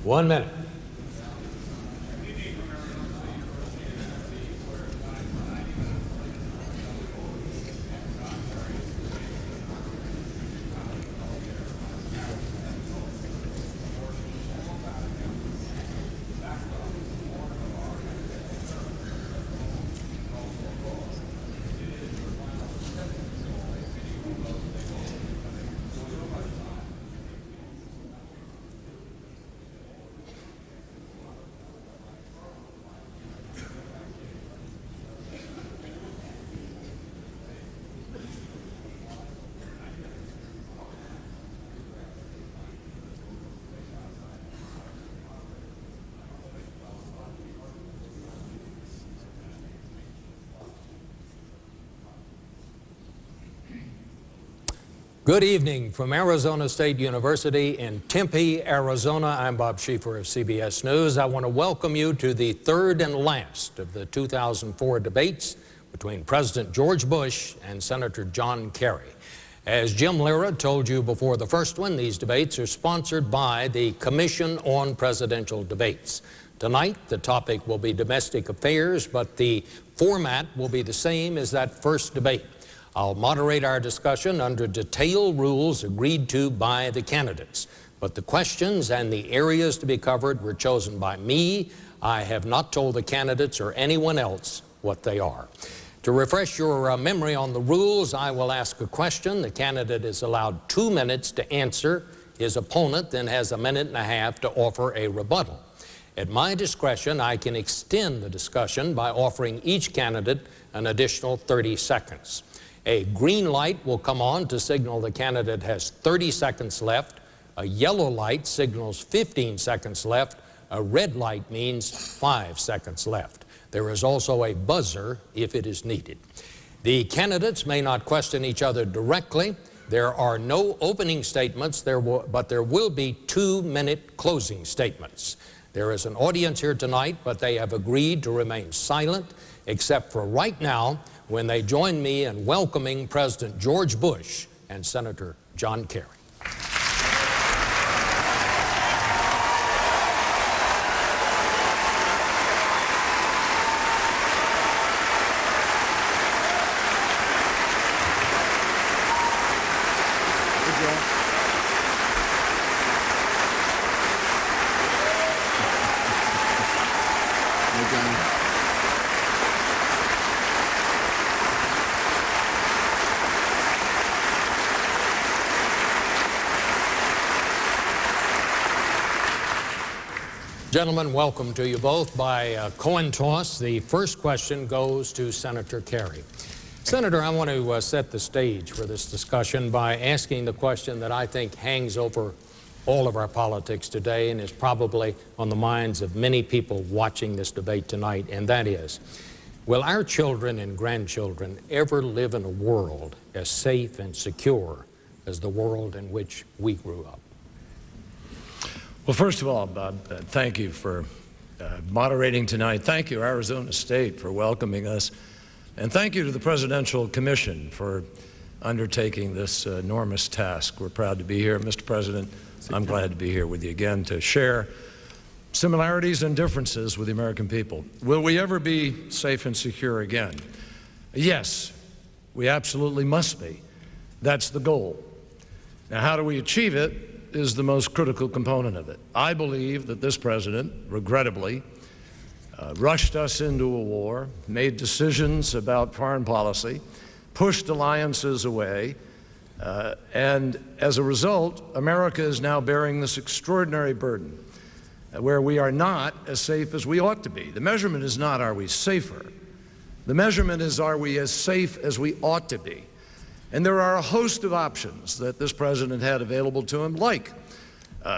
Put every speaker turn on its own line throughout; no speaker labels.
1 minute. Good evening from Arizona State University in Tempe, Arizona. I'm Bob Schieffer of CBS News. I want to welcome you to the third and last of the 2004 debates between President George Bush and Senator John Kerry. As Jim Lira told you before the first one, these debates are sponsored by the Commission on Presidential Debates. Tonight, the topic will be domestic affairs, but the format will be the same as that first debate. I'll moderate our discussion under detailed rules agreed to by the candidates. But the questions and the areas to be covered were chosen by me. I have not told the candidates or anyone else what they are. To refresh your memory on the rules, I will ask a question. The candidate is allowed 2 minutes to answer. His opponent then has 1.5 minutes to offer a rebuttal. At my discretion, I can extend the discussion by offering each candidate an additional 30 seconds. A green light will come on to signal the candidate has 30 seconds left. A yellow light signals 15 seconds left. A red light means 5 seconds left. There is also a buzzer if it is needed. The candidates may not question each other directly. There are no opening statements, but there will be 2-minute closing statements. There is an audience here tonight, but they have agreed to remain silent, except for right now, when they join me in welcoming President George Bush and Senator John Kerry. Gentlemen, welcome to you both. By coin toss, the first question goes to Senator Kerry. Senator, I want to set the stage for this discussion by asking the question that I think hangs over all of our politics today and is probably on the minds of many people watching this debate tonight, and that is, will our children and grandchildren ever live in a world as safe and secure as the world in which we grew up?
Well, first of all, Bob, thank you for moderating tonight. Thank you, Arizona State, for welcoming us. And thank you to the Presidential Commission for undertaking this enormous task. We're proud to be here. Mr. President, I'm glad to be here with you again to share similarities and differences with the American people. Will we ever be safe and secure again? Yes, we absolutely must be. That's the goal. Now, how do we achieve it is the most critical component of it. I believe that this president, regrettably, rushed us into a war, made decisions about foreign policy, pushed alliances away, and as a result, America is now bearing this extraordinary burden where we are not as safe as we ought to be. The measurement is not, are we safer? The measurement is, are we as safe as we ought to be? And there are a host of options that this president had available to him, like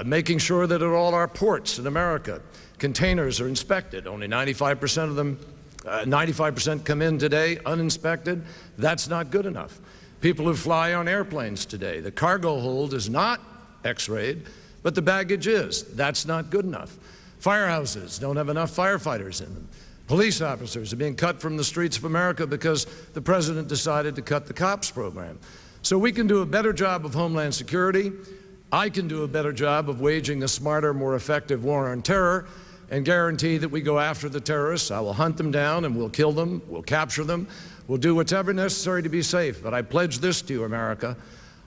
making sure that at all our ports in America, containers are inspected. Only 95% of them, 95% come in today uninspected. That's not good enough. People who fly on airplanes today, the cargo hold is not x-rayed, but the baggage is. That's not good enough. Firehouses don't have enough firefighters in them. Police officers are being cut from the streets of America because the president decided to cut the COPS program. So we can do a better job of Homeland Security. I can do a better job of waging a smarter, more effective war on terror and guarantee that we go after the terrorists. I will hunt them down and we'll kill them, we'll capture them, we'll do whatever necessary to be safe. But I pledge this to you, America.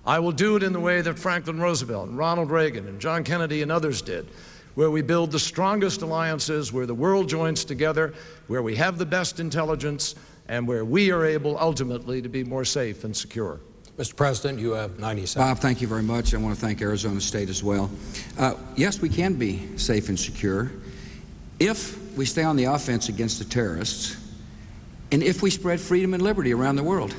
I will do it in the way that Franklin Roosevelt and Ronald Reagan and John Kennedy and others did, where we build the strongest alliances, where the world joins together, where we have the best intelligence, and where we are able ultimately to be more safe and secure.
Mr. President, you have 90 seconds.
Bob, thank you very much. I want to thank Arizona State as well. Yes, we can be safe and secure if we stay on the offense against the terrorists and if we spread freedom and liberty around the world.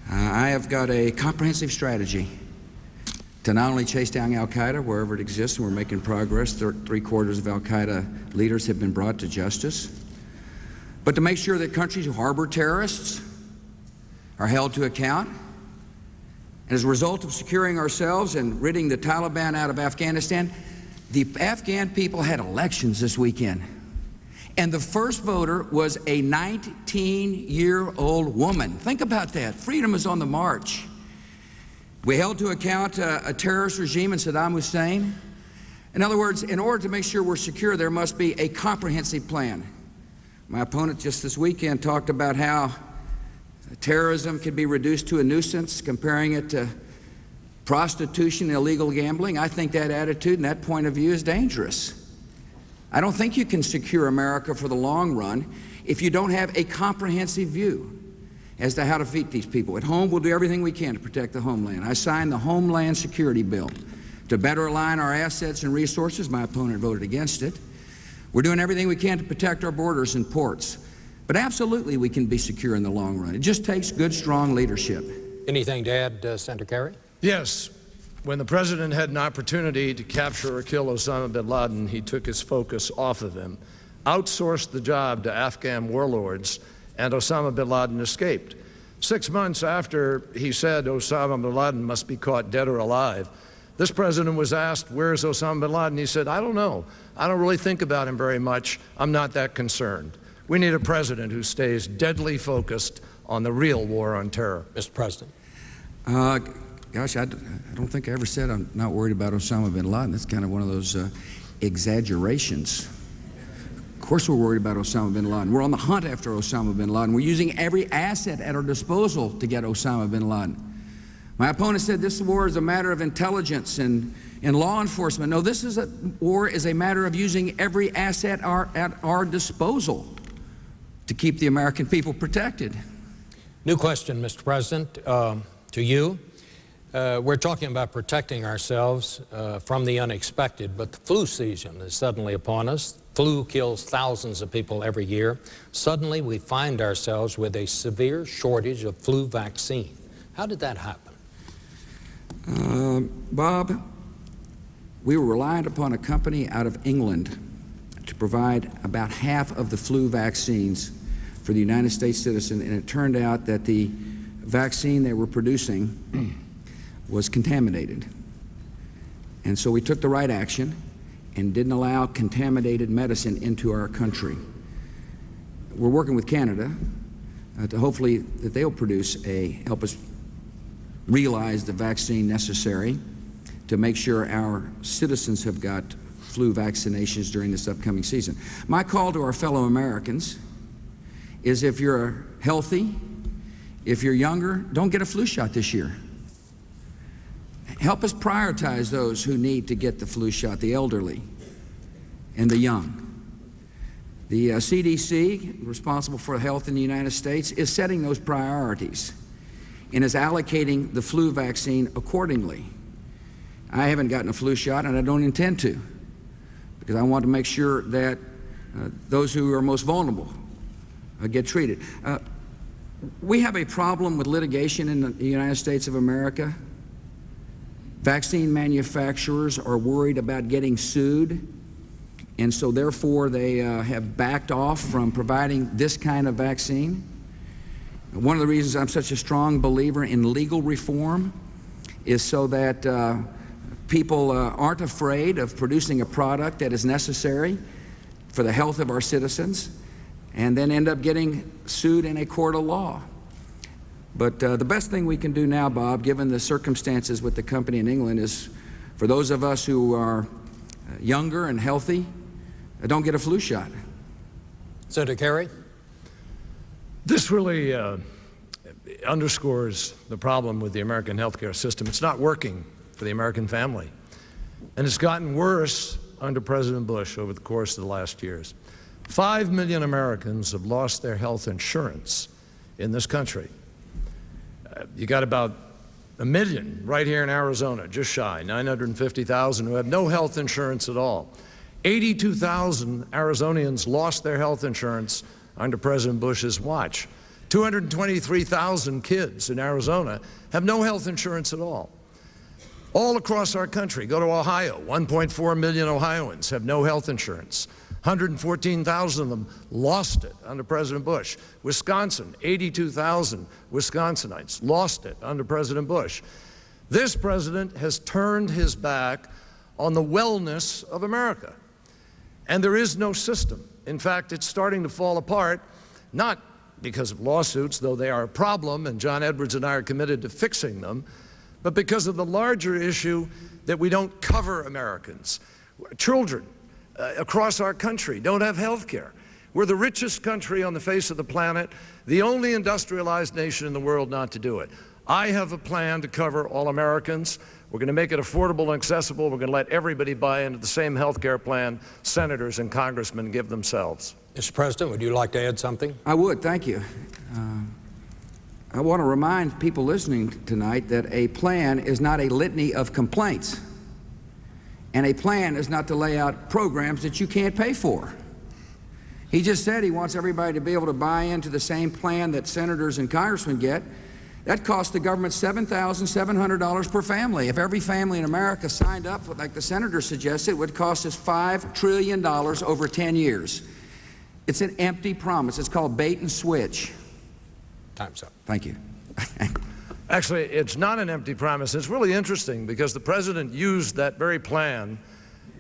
I have got a comprehensive strategy to not only chase down al-Qaeda wherever it exists, and we're making progress. Three-quarters of al-Qaeda leaders have been brought to justice, but to make sure that countries who harbor terrorists are held to account. And as a result of securing ourselves and ridding the Taliban out of Afghanistan, the Afghan people had elections this weekend. And the first voter was a 19-year-old woman. Think about that. Freedom is on the march. We held to account a terrorist regime in Saddam Hussein. In other words, in order to make sure we're secure, there must be a comprehensive plan. My opponent just this weekend talked about how terrorism can be reduced to a nuisance, comparing it to prostitution and illegal gambling. I think that attitude and that point of view is dangerous. I don't think you can secure America for the long run if you don't have a comprehensive view as to how to defeat these people. At home, we'll do everything we can to protect the homeland. I signed the Homeland Security Bill to better align our assets and resources. My opponent voted against it. We're doing everything we can to protect our borders and ports. But absolutely we can be secure in the long run. It just takes good, strong leadership.
Anything to add, Senator Kerry?
Yes. When the president had an opportunity to capture or kill Osama bin Laden, he took his focus off of him, outsourced the job to Afghan warlords, and Osama bin Laden escaped. 6 months after he said Osama bin Laden must be caught dead or alive, this president was asked, "Where's Osama bin Laden?" He said, "I don't know. I don't really think about him very much. I'm not that concerned." We need a president who stays deadly focused on the real war on terror.
Mr. President.
Gosh, I don't think I ever said I'm not worried about Osama bin Laden. That's kind of one of those exaggerations. Of course we're worried about Osama bin Laden. We're on the hunt after Osama bin Laden. We're using every asset at our disposal to get Osama bin Laden. My opponent said this war is a matter of intelligence and law enforcement. No, this war is a matter of using every asset at our disposal to keep the American people protected.
New question, Mr. President, to you. We're talking about protecting ourselves from the unexpected, but the flu season is suddenly upon us. Flu kills thousands of people every year. Suddenly we find ourselves with a severe shortage of flu vaccine. How did that happen?
Bob, we were reliant upon a company out of England to provide about half of the flu vaccines for the United States citizen, and it turned out that the vaccine they were producing was contaminated. And so we took the right action and didn't allow contaminated medicine into our country. We're working with Canada to hopefully that they'll help us realize the vaccine necessary to make sure our citizens have got flu vaccinations during this upcoming season. My call to our fellow Americans is if you're healthy, if you're younger, don't get a flu shot this year. Help us prioritize those who need to get the flu shot, the elderly and the young. The CDC, responsible for health in the United States, is setting those priorities and is allocating the flu vaccine accordingly. I haven't gotten a flu shot, and I don't intend to, because I want to make sure that those who are most vulnerable get treated. We have a problem with litigation in the United States of America. Vaccine manufacturers are worried about getting sued, and so therefore they have backed off from providing this kind of vaccine. One of the reasons I'm such a strong believer in legal reform is so that people aren't afraid of producing a product that is necessary for the health of our citizens and then end up getting sued in a court of law. But the best thing we can do now, Bob, given the circumstances with the company in England, is for those of us who are younger and healthy, don't get a flu shot.
Senator Kerry?
This really underscores the problem with the American healthcare system. It's not working for the American family. And it's gotten worse under President Bush over the course of the last years. 5 million Americans have lost their health insurance in this country. You got about 1 million right here in Arizona, just shy, 950,000 who have no health insurance at all. 82,000 Arizonians lost their health insurance under President Bush's watch. 223,000 kids in Arizona have no health insurance at all. All across our country, go to Ohio, 1.4 million Ohioans have no health insurance. 114,000 of them lost it under President Bush. Wisconsin, 82,000 Wisconsinites lost it under President Bush. This president has turned his back on the wellness of America. And there is no system. In fact, it's starting to fall apart, not because of lawsuits, though they are a problem, and John Edwards and I are committed to fixing them, but because of the larger issue that we don't cover Americans. Children across our country don't have health care. We're the richest country on the face of the planet, the only industrialized nation in the world not to do it. I have a plan to cover all Americans. We're going to make it affordable and accessible. We're going to let everybody buy into the same health care plan senators and congressmen give themselves.
Mr. President, would you like to add something?
I would, thank you. I want to remind people listening tonight that a plan is not a litany of complaints. And a plan is not to lay out programs that you can't pay for. He just said he wants everybody to be able to buy into the same plan that senators and congressmen get. That costs the government $7,700 per family. If every family in America signed up, like the senator suggested, it would cost us $5 trillion over 10 years. It's an empty promise. It's called bait and switch.
Time's up.
Thank you.
Actually, it's not an empty promise. It's really interesting because the president used that very plan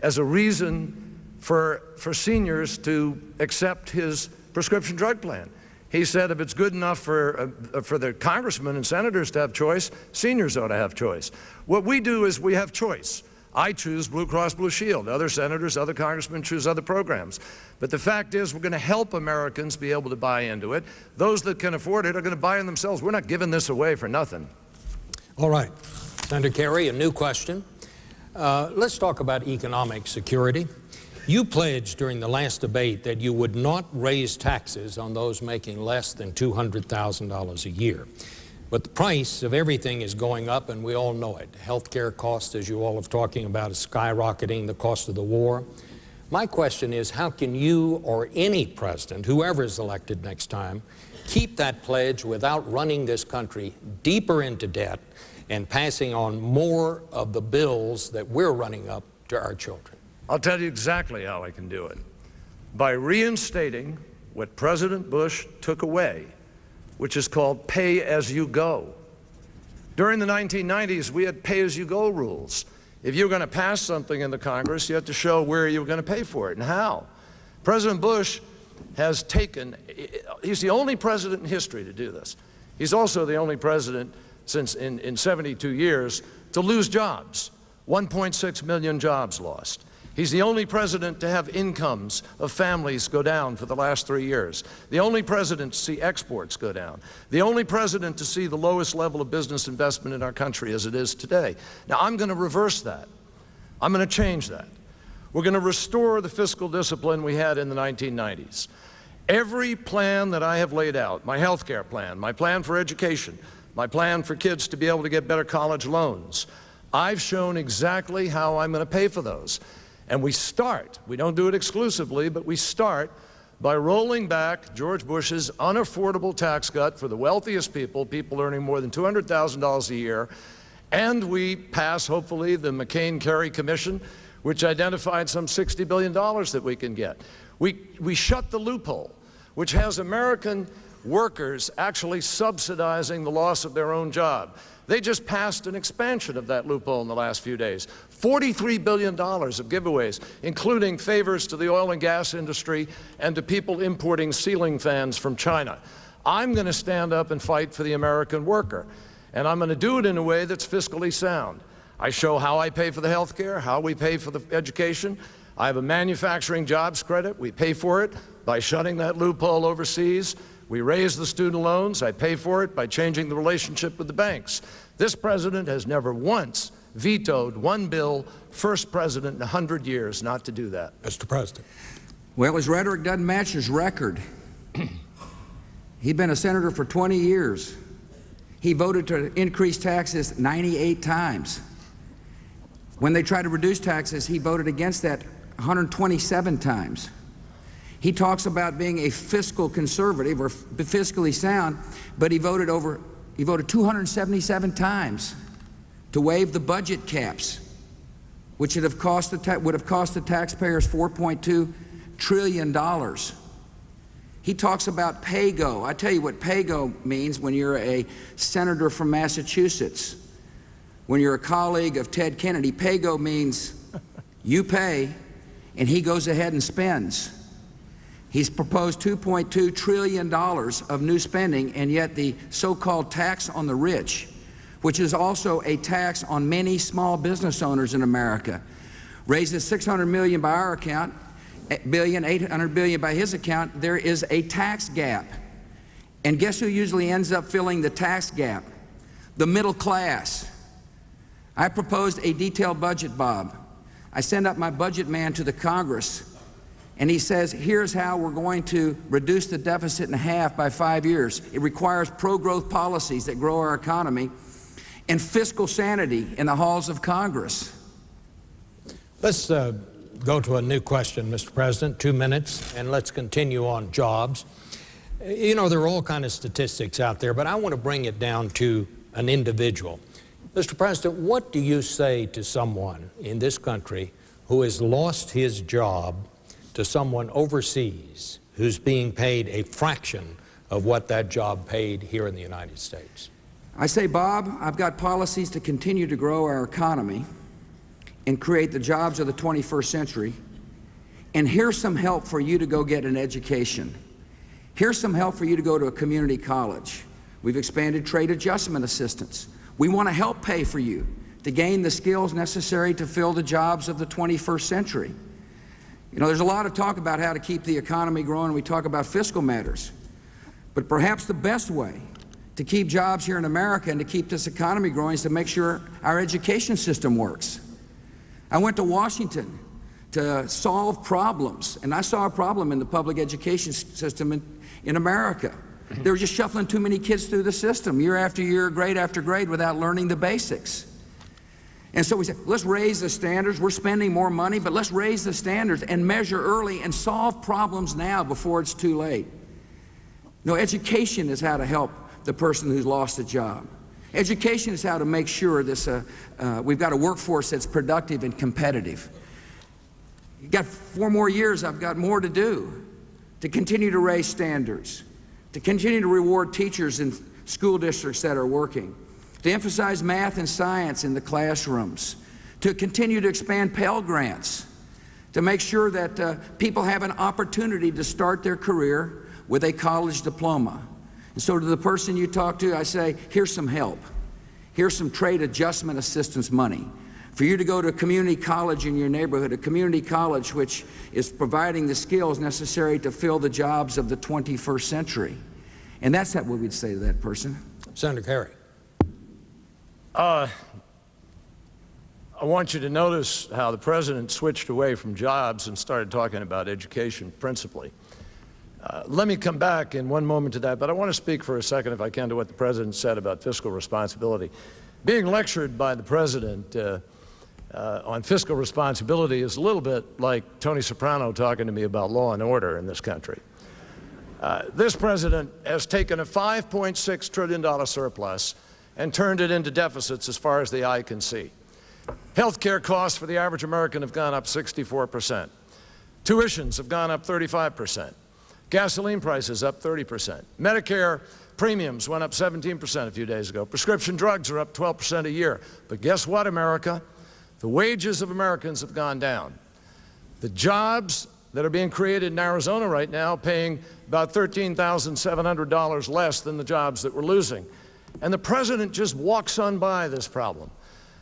as a reason for seniors to accept his prescription drug plan. He said if it's good enough for the congressmen and senators to have choice, seniors ought to have choice. What we do is we have choice. I choose Blue Cross Blue Shield. Other senators, other congressmen choose other programs. But the fact is we're going to help Americans be able to buy into it. Those that can afford it are going to buy in themselves. We're not giving this away for nothing.
All right. Senator Kerry, a new question. Let's talk about economic security. You pledged during the last debate that you would not raise taxes on those making less than $200,000 a year. But the price of everything is going up, and we all know it. Healthcare costs, as you all are talking about, is skyrocketing, the cost of the war. My question is, how can you or any president, whoever is elected next time, keep that pledge without running this country deeper into debt and passing on more of the bills that we're running up to our children?
I'll tell you exactly how I can do it. By reinstating what President Bush took away, which is called pay-as-you-go. During the 1990s, we had pay-as-you-go rules. If you were going to pass something in the Congress, you had to show where you were going to pay for it and how. President Bush has taken, he's the only president in history to do this. He's also the only president since in 72 years to lose jobs. 1.6 million jobs lost. He's the only president to have incomes of families go down for the last 3 years. The only president to see exports go down. The only president to see the lowest level of business investment in our country as it is today. Now, I'm going to reverse that. I'm going to change that. We're going to restore the fiscal discipline we had in the 1990s. Every plan that I have laid out, my health care plan, my plan for education, my plan for kids to be able to get better college loans, I've shown exactly how I'm going to pay for those. And we start, we don't do it exclusively, but we start by rolling back George Bush's unaffordable tax cut for the wealthiest people, people earning more than $200,000 a year, and we pass, hopefully, the McCain-Kerry Commission, which identified some $60 billion that we can get. We shut the loophole, which has American workers actually subsidizing the loss of their own job. They just passed an expansion of that loophole in the last few days. $43 billion of giveaways, including favors to the oil and gas industry and to people importing ceiling fans from China. I'm going to stand up and fight for the American worker. And I'm going to do it in a way that's fiscally sound. I show how I pay for the health care, how we pay for the education. I have a manufacturing jobs credit. We pay for it by shutting that loophole overseas. We raise the student loans. I pay for it by changing the relationship with the banks. This president has never once vetoed one bill, first president in 100 years not to do that.
Mr. President.
Well, his rhetoric doesn't match his record. He'd been a senator for 20 years. He voted to increase taxes 98 times. When they tried to reduce taxes, he voted against that 127 times. He talks about being a fiscal conservative or fiscally sound, but he voted 277 times to waive the budget caps, which would have cost the taxpayers $4.2 trillion. He talks about pay-go. I tell you what pay-go means when you're a senator from Massachusetts, when you're a colleague of Ted Kennedy. Pay-go means you pay and he goes ahead and spends. He's proposed $2.2 trillion of new spending, and yet the so-called tax on the rich, which is also a tax on many small business owners in America, raises $600 million by our account, $800 billion by his account. There is a tax gap. And guess who usually ends up filling the tax gap? The middle class. I proposed a detailed budget, Bob. I send up my budget man to the Congress, and he says, here's how we're going to reduce the deficit in half by 5 years. It requires pro-growth policies that grow our economy and fiscal sanity in the halls of Congress.
Let's go to a new question, Mr. President, 2 minutes, and let's continue on jobs. You know, there are all kinds of statistics out there, but I want to bring it down to an individual. Mr. President, what do you say to someone in this country who has lost his job to someone overseas who's being paid a fraction of what that job paid here in the United States?
I say, Bob, I've got policies to continue to grow our economy and create the jobs of the 21st century. And here's some help for you to go get an education. Here's some help for you to go to a community college. We've expanded trade adjustment assistance. We want to help pay for you to gain the skills necessary to fill the jobs of the 21st century. You know, there's a lot of talk about how to keep the economy growing. We talk about fiscal matters. But perhaps the best way to keep jobs here in America and to keep this economy growing is to make sure our education system works. I went to Washington to solve problems, and I saw a problem in the public education system in America. They were just shuffling too many kids through the system year after year, grade after grade, without learning the basics. And so we said, let's raise the standards. We're spending more money, but let's raise the standards and measure early and solve problems now before it's too late. No, education is how to help the person who's lost a job. Education is how to make sure this, we've got a workforce that's productive and competitive. You've got 4 more years. I've got more to do to continue to raise standards, to continue to reward teachers in school districts that are working, to emphasize math and science in the classrooms, to continue to expand Pell Grants, to make sure that people have an opportunity to start their career with a college diploma. And so to the person you talk to, I say, here's some help. Here's some trade adjustment assistance money for you to go to a community college in your neighborhood, a community college which is providing the skills necessary to fill the jobs of the 21st century. And that's what we'd say to that person.
Senator Kerry.
I want you to notice how the president switched away from jobs and started talking about education principally. Let me come back in one moment to that, but I want to speak for a second, if I can, to what the president said about fiscal responsibility. Being lectured by the president on fiscal responsibility is a little bit like Tony Soprano talking to me about law and order in this country. This president has taken a $5.6 trillion surplus and turned it into deficits as far as the eye can see. Health care costs for the average American have gone up 64%. Tuitions have gone up 35%. Gasoline prices up 30%. Medicare premiums went up 17% a few days ago. Prescription drugs are up 12% a year. But guess what, America? The wages of Americans have gone down. The jobs that are being created in Arizona right now, paying about $13,700 less than the jobs that we're losing. And the president just walks on by this problem.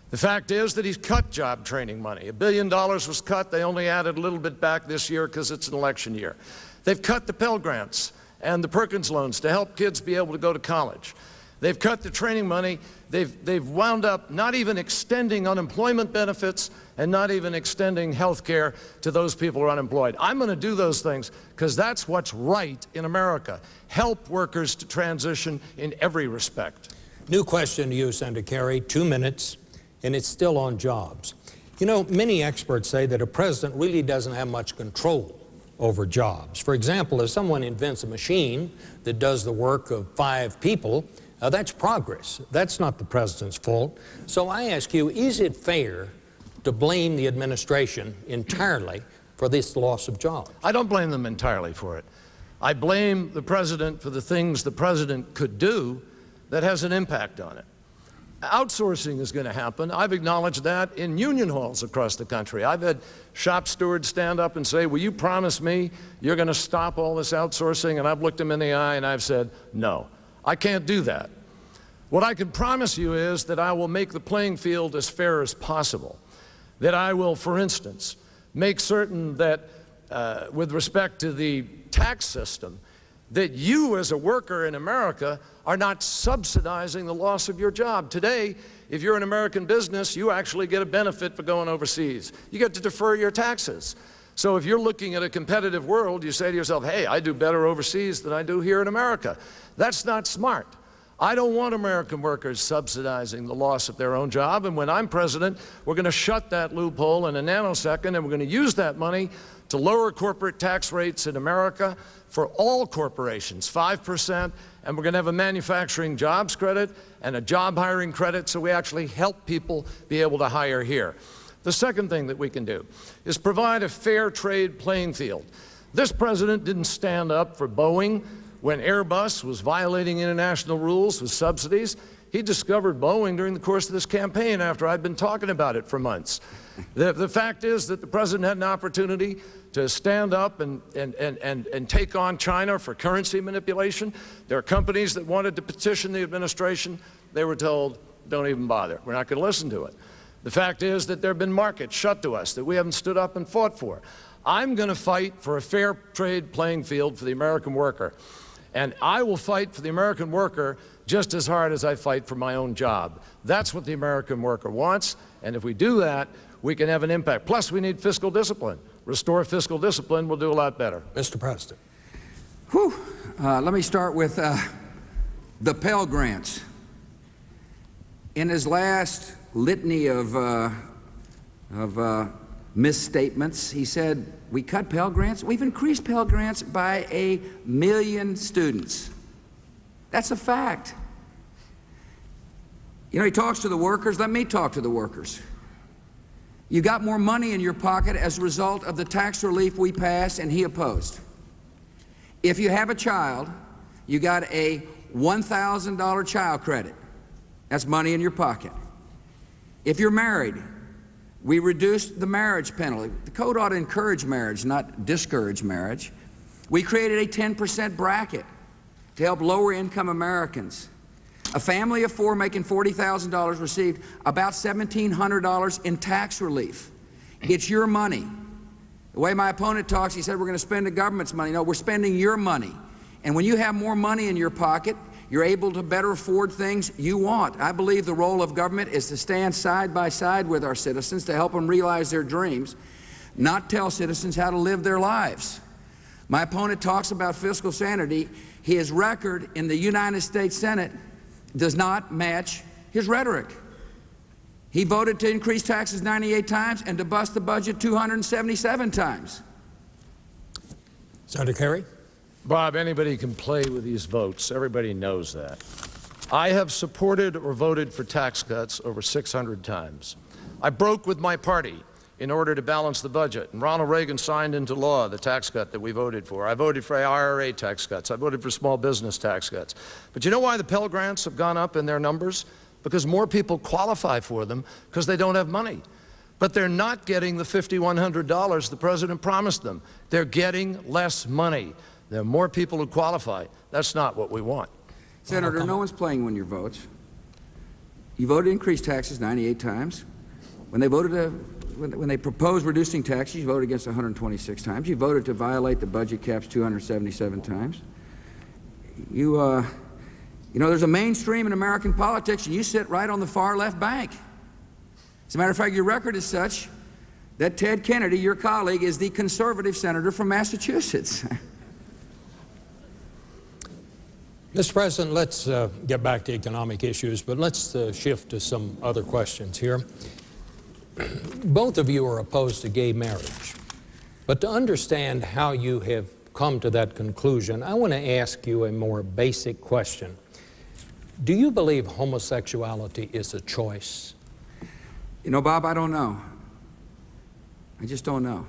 The fact is that he's cut job training money. $1 billion was cut. They only added a little bit back this year because it's an election year. They've cut the Pell Grants and the Perkins loans to help kids be able to go to college. They've cut the training money. They've wound up not even extending unemployment benefits and not even extending health care to those people who are unemployed. I'm going to do those things because that's what's right in America. Help workers to transition in every respect.
New question to you, Senator Kerry, 2 minutes, and it's still on jobs. You know, many experts say that a president really doesn't have much control over jobs. For example, if someone invents a machine that does the work of 5 people, that's progress. That's not the president's fault. So I ask you, is it fair to blame the administration entirely for this loss of jobs?
I don't blame them entirely for it. I blame the president for the things the president could do that has an impact on it. Outsourcing is going to happen. I've acknowledged that in union halls across the country. I've had shop stewards stand up and say, will you promise me you're going to stop all this outsourcing? And I've looked them in the eye and I've said, no, I can't do that. What I can promise you is that I will make the playing field as fair as possible. That I will, for instance, make certain that with respect to the tax system, that you as a worker in America are not subsidizing the loss of your job. Today, if you're an American business, you actually get a benefit for going overseas. You get to defer your taxes. So if you're looking at a competitive world, you say to yourself, hey, I do better overseas than I do here in America. That's not smart. I don't want American workers subsidizing the loss of their own job, and when I'm president, we're going to shut that loophole in a nanosecond, and we're going to use that money to lower corporate tax rates in America for all corporations, 5%, and we're going to have a manufacturing jobs credit and a job hiring credit so we actually help people be able to hire here. The second thing that we can do is provide a fair trade playing field. This president didn't stand up for Boeing when Airbus was violating international rules with subsidies. He discovered Boeing during the course of this campaign after I'd been talking about it for months. The fact is that the president had an opportunity to stand up and take on China for currency manipulation. There are companies that wanted to petition the administration. They were told, don't even bother. We're not going to listen to it. The fact is that there have been markets shut to us that we haven't stood up and fought for. I'm going to fight for a fair trade playing field for the American worker. And I will fight for the American worker just as hard as I fight for my own job. That's what the American worker wants, and if we do that, we can have an impact. Plus, we need fiscal discipline. Restore fiscal discipline, we'll do a lot better.
Mr. President.
Whew. Let me start with the Pell Grants. In his last litany of misstatements, he said, we cut Pell Grants. We've increased Pell Grants by 1 million students. That's a fact. You know, he talks to the workers. Let me talk to the workers. You got more money in your pocket as a result of the tax relief we passed and he opposed. If you have a child, you got a $1,000 child credit. That's money in your pocket. If you're married, we reduced the marriage penalty. The code ought to encourage marriage, not discourage marriage. We created a 10% bracket to help lower-income Americans. A family of 4 making $40,000 received about $1,700 in tax relief. It's your money. The way my opponent talks, he said we're going to spend the government's money. No, we're spending your money. And when you have more money in your pocket, you're able to better afford things you want. I believe the role of government is to stand side by side with our citizens to help them realize their dreams, not tell citizens how to live their lives. My opponent talks about fiscal sanity. His record in the United States Senate does not match his rhetoric. He voted to increase taxes 98 times and to bust the budget 277 times.
Senator Kerry.
Bob, anybody can play with these votes. Everybody knows that. I have supported or voted for tax cuts over 600 times. I broke with my party in order to balance the budget, and Ronald Reagan signed into law the tax cut that we voted for. I voted for IRA tax cuts. I voted for small business tax cuts. But you know why the Pell Grants have gone up in their numbers? Because more people qualify for them because they don't have money. but they're not getting the $5,100 the president promised them. They're getting less money. There are more people who qualify. That's not what we want.
Senator, no one's playing when your votes. You voted to increase taxes 98 times. When they proposed reducing taxes, you voted against 126 times. You voted to violate the budget caps 277 times. You know, there's a mainstream in American politics, and you sit right on the far left bank. As a matter of fact, your record is such that Ted Kennedy, your colleague, is the conservative senator from Massachusetts.
Mr. President, let's get back to economic issues, but let's shift to some other questions here. Both of you are opposed to gay marriage, but to understand how you have come to that conclusion, I want to ask you a more basic question. Do you believe homosexuality is a choice?
You know, Bob, I don't know. I just don't know.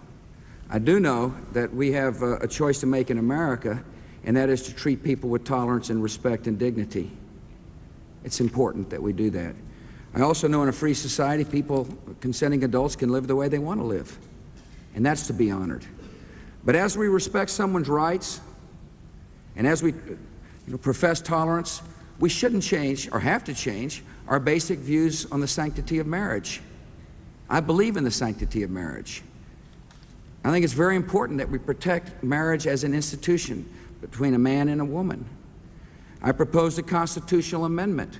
I do know that we have a choice to make in America, and that is to treat people with tolerance and respect and dignity. It's important that we do that. I also know in a free society, people, consenting adults, can live the way they want to live, and that's to be honored. But as we respect someone's rights, and as we profess tolerance, we shouldn't change, or have to change, our basic views on the sanctity of marriage. I believe in the sanctity of marriage. I think it's very important that we protect marriage as an institution between a man and a woman. I proposed a constitutional amendment.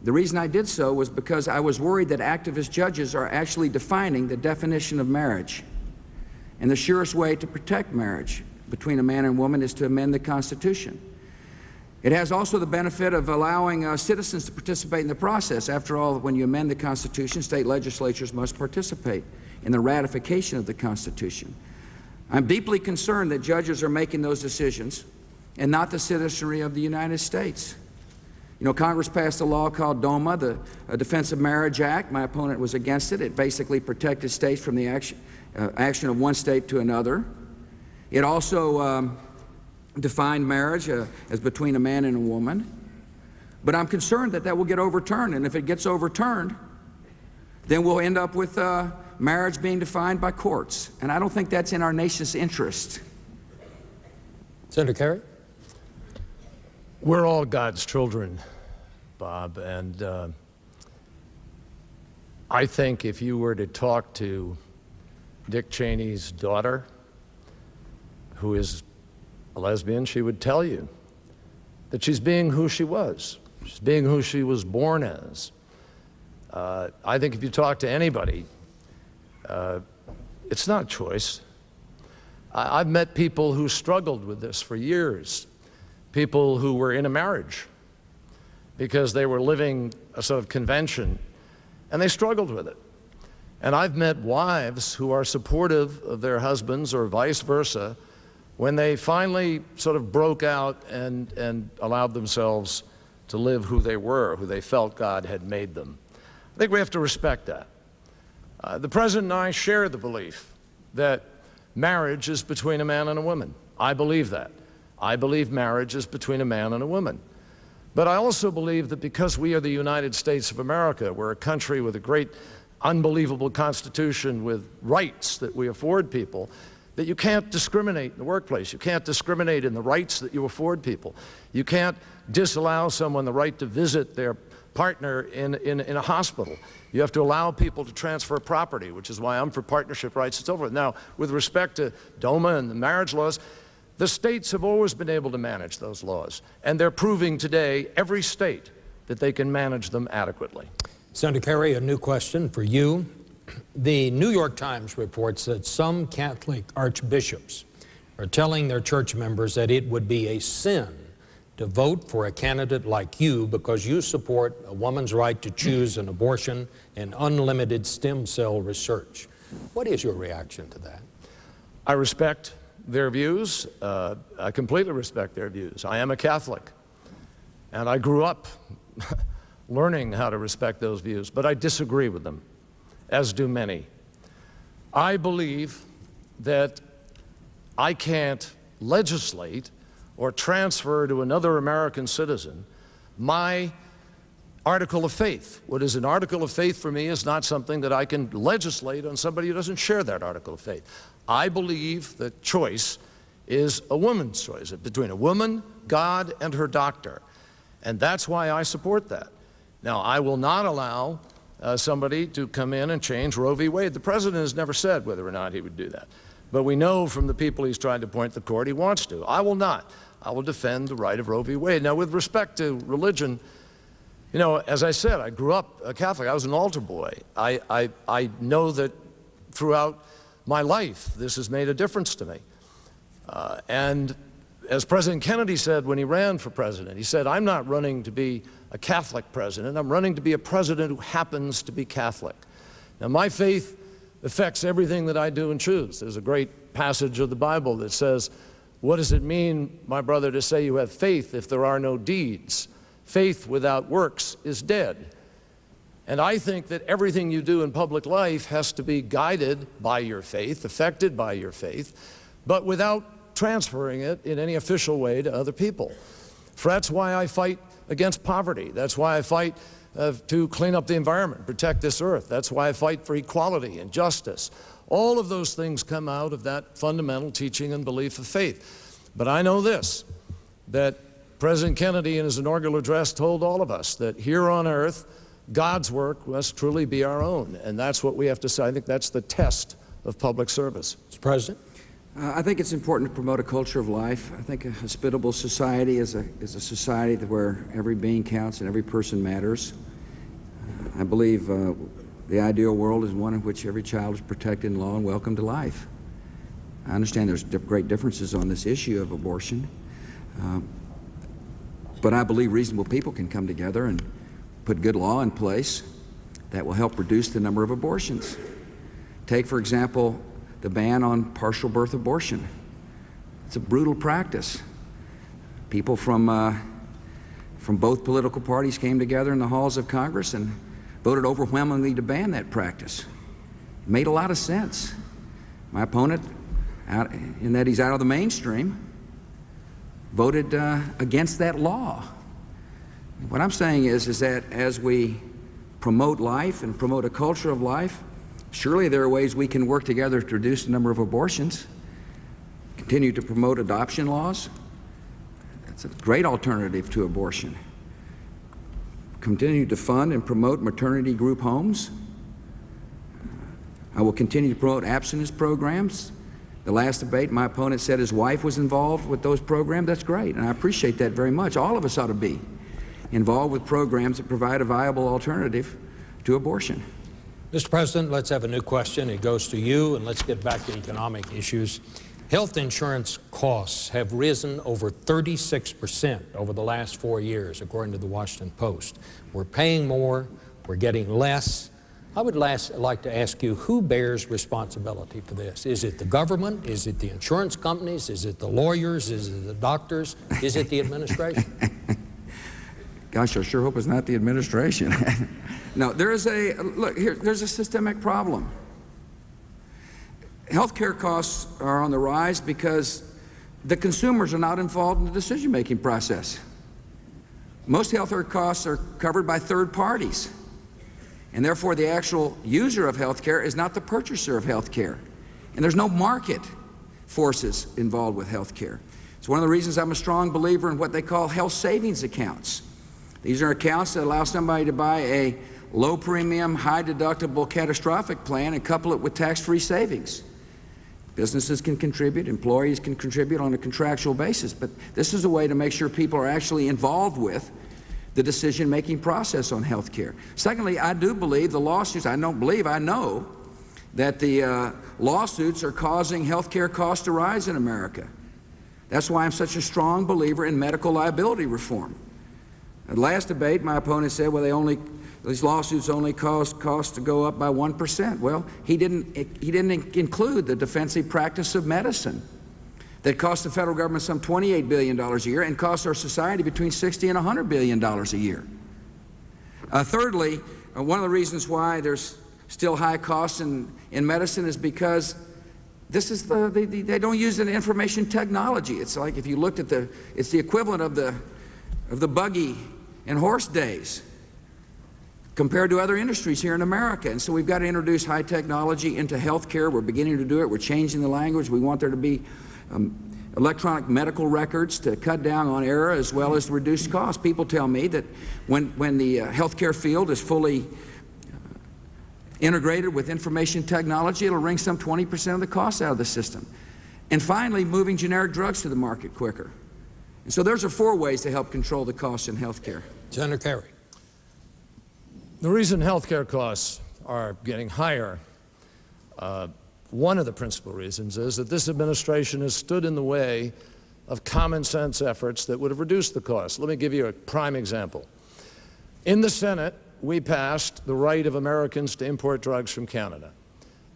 The reason I did so was because I was worried that activist judges are actually defining the definition of marriage. And the surest way to protect marriage between a man and woman is to amend the Constitution. It has also the benefit of allowing citizens to participate in the process. After all, when you amend the Constitution, state legislatures must participate in the ratification of the Constitution. I'm deeply concerned that judges are making those decisions and not the citizenry of the United States. You know, Congress passed a law called DOMA, the Defense of Marriage Act. My opponent was against it. It basically protected states from the action of one state to another. It also defined marriage as between a man and a woman. But I'm concerned that that will get overturned, and if it gets overturned, then we'll end up with marriage being defined by courts, and I don't think that's in our nation's interest.
Senator Kerry?
We're all God's children, Bob, and I think if you were to talk to Dick Cheney's daughter, who is a lesbian, she would tell you that she's being who she was. She's being who she was born as. I think if you talk to anybody, it's not choice. I've met people who struggled with this for years, people who were in a marriage because they were living a sort of convention, and they struggled with it. And I've met wives who are supportive of their husbands or vice versa when they finally sort of broke out and allowed themselves to live who they were, who they felt God had made them. I think we have to respect that. The President and I share the belief that marriage is between a man and a woman. I believe that. I believe marriage is between a man and a woman. But I also believe that because we are the United States of America, we're a country with a great, unbelievable constitution with rights that we afford people, that you can't discriminate in the workplace. You can't discriminate in the rights that you afford people. You can't disallow someone the right to visit their partner in a hospital. You have to allow people to transfer property, which is why I'm for partnership rights and so forth. Now, with respect to DOMA and the marriage laws, the states have always been able to manage those laws, and they're proving today, every state, that they can manage them adequately.
Senator Kerry, a new question for you. The New York Times reports that some Catholic archbishops are telling their church members that it would be a sin to vote for a candidate like you because you support a woman's right to choose an abortion and unlimited stem cell research. What is your reaction to that?
I respect their views. I completely respect their views. I am a Catholic, and I grew up learning how to respect those views, but I disagree with them, as do many. I believe that I can't legislate or transfer to another American citizen my article of faith. What is an article of faith for me is not something that I can legislate on somebody who doesn't share that article of faith. I believe that choice is a woman's choice, between a woman, God, and her doctor. And that's why I support that. Now, I will not allow somebody to come in and change Roe v. Wade. The president has never said whether or not he would do that. But we know from the people he's trying to appoint the court he wants to. I will not. I will defend the right of Roe v. Wade. Now, with respect to religion, you know, as I said, I grew up a Catholic. I was an altar boy. I know that throughout my life this has made a difference to me. And as President Kennedy said when he ran for president, he said, I'm not running to be a Catholic president. I'm running to be a president who happens to be Catholic. Now, my faith affects everything that I do and choose. There's a great passage of the Bible that says, what does it mean, my brother, to say you have faith if there are no deeds? Faith without works is dead. And I think that everything you do in public life has to be guided by your faith, affected by your faith, but without transferring it in any official way to other people. For that's why I fight against poverty. That's why I fight to clean up the environment, protect this earth. That's why I fight for equality and justice. All of those things come out of that fundamental teaching and belief of faith. But I know this, that President Kennedy in his inaugural address told all of us that here on earth, God's work must truly be our own. And that's what we have to say. I think that's the test of public service.
Mr. President?
I think it's important to promote a culture of life. I think a hospitable society is a society where every being counts and every person matters. I believe the ideal world is one in which every child is protected in law and welcome to life. I understand there's great differences on this issue of abortion, but I believe reasonable people can come together and put good law in place that will help reduce the number of abortions. Take, for example, the ban on partial birth abortion. It's a brutal practice. People from both political parties came together in the halls of Congress and voted overwhelmingly to ban that practice. It made a lot of sense. My opponent, in that he's out of the mainstream, voted against that law. What I'm saying is that as we promote life and promote a culture of life, surely there are ways we can work together to reduce the number of abortions, continue to promote adoption laws. That's a great alternative to abortion. Continue to fund and promote maternity group homes. I will continue to promote abstinence programs. The last debate, my opponent said his wife was involved with those programs. That's great, and I appreciate that very much. All of us ought to be involved with programs that provide a viable alternative to abortion.
Mr. President, let's have a new question. It goes to you, and let's get back to economic issues. Health insurance costs have risen over 36% over the last 4 years, according to the Washington Post. We're paying more, we're getting less. I would like to ask you, who bears responsibility for this? Is it the government? Is it the insurance companies? Is it the lawyers? Is it the doctors? Is it the administration?
Gosh, I sure hope it's not the administration. No, there's a systemic problem. Healthcare costs are on the rise because the consumers are not involved in the decision-making process. Most healthcare costs are covered by third parties, and therefore the actual user of healthcare is not the purchaser of healthcare. And there's no market forces involved with healthcare. It's one of the reasons I'm a strong believer in what they call health savings accounts. These are accounts that allow somebody to buy a low-premium, high-deductible catastrophic plan and couple it with tax-free savings. Businesses can contribute, employees can contribute on a contractual basis, but this is a way to make sure people are actually involved with the decision-making process on health care. Secondly, I do believe the lawsuits, I know that the lawsuits are causing health care costs to rise in America. That's why I'm such a strong believer in medical liability reform. At last debate, my opponent said, well, these lawsuits only cause costs to go up by 1%. Well, he didn't include the defensive practice of medicine that costs the federal government some $28 billion a year and costs our society between $60 and $100 billion a year. Thirdly, one of the reasons why there's still high costs in medicine is because this is they don't use an information technology. It's like if you looked at it's the equivalent of the buggy and horse days. compared to other industries here in America. And so we've got to introduce high technology into health care. We're beginning to do it. We're changing the language. We want there to be electronic medical records to cut down on error as well as reduce costs. People tell me that when the healthcare field is fully integrated with information technology, it'll wring some 20% of the costs out of the system. And finally, moving generic drugs to the market quicker. And so those are 4 ways to help control the costs in healthcare.
Senator Kerry.
The reason healthcare costs are getting higher, one of the principal reasons is that this administration has stood in the way of common sense efforts that would have reduced the cost. Let me give you a prime example. In the Senate, we passed the right of Americans to import drugs from Canada.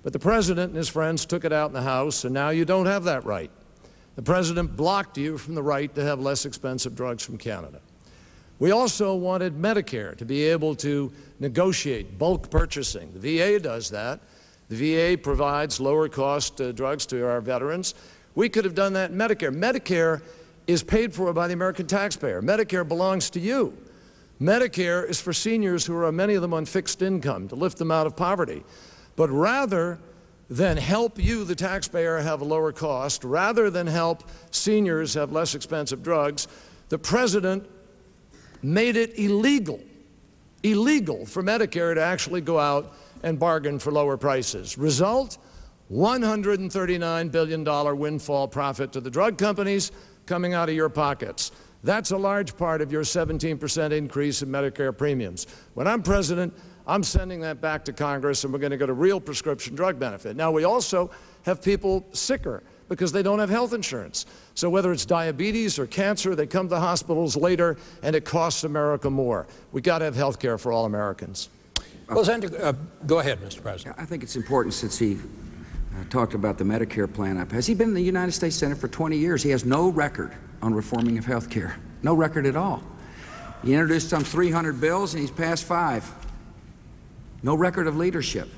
But the President and his friends took it out in the House, and now you don't have that right. The President blocked you from the right to have less expensive drugs from Canada. We also wanted Medicare to be able to negotiate bulk purchasing. The VA does that. The VA provides lower cost drugs to our veterans. We could have done that in Medicare. Medicare is paid for by the American taxpayer. Medicare belongs to you. Medicare is for seniors who are, many of them, on fixed income, to lift them out of poverty. But rather than help you, the taxpayer, have a lower cost, rather than help seniors have less expensive drugs, the President made it illegal for Medicare to actually go out and bargain for lower prices. Result, $139 billion windfall profit to the drug companies coming out of your pockets. That's a large part of your 17% increase in Medicare premiums. When I'm president, I'm sending that back to Congress, and we're going to get a real prescription drug benefit. Now, we also have people sicker because they don't have health insurance. So whether it's diabetes or cancer, they come to the hospitals later, and it costs America more. We've got to have health care for all Americans.
Well, Senator, go ahead, Mr. President.
I think it's important, since he talked about the Medicare plan. Has he been in the United States Senate for 20 years? He has no record on reforming of health care. No record at all. He introduced some 300 bills, and he's passed 5. No record of leadership.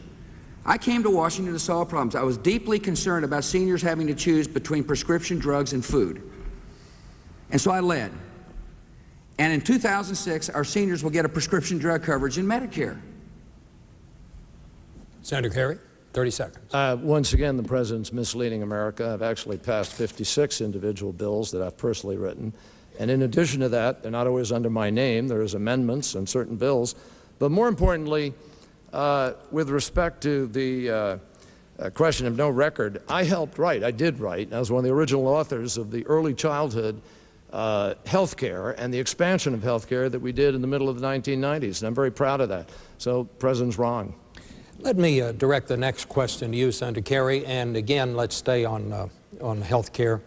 I came to Washington to solve problems. I was deeply concerned about seniors having to choose between prescription drugs and food. And so I led. And in 2006, our seniors will get a prescription drug coverage in Medicare.
Senator Kerry, 30 seconds.
Once again, the President's misleading America. I've actually passed 56 individual bills that I've personally written. And in addition to that, they're not always under my name. There's amendments on certain bills. But more importantly, with respect to the question of no record, I helped write, I did write, I was one of the original authors of the early childhood health care and the expansion of health care that we did in the middle of the 1990s, and I'm very proud of that. So the President's wrong.
Let me direct the next question to you, Senator Kerry, and again, let's stay on health care.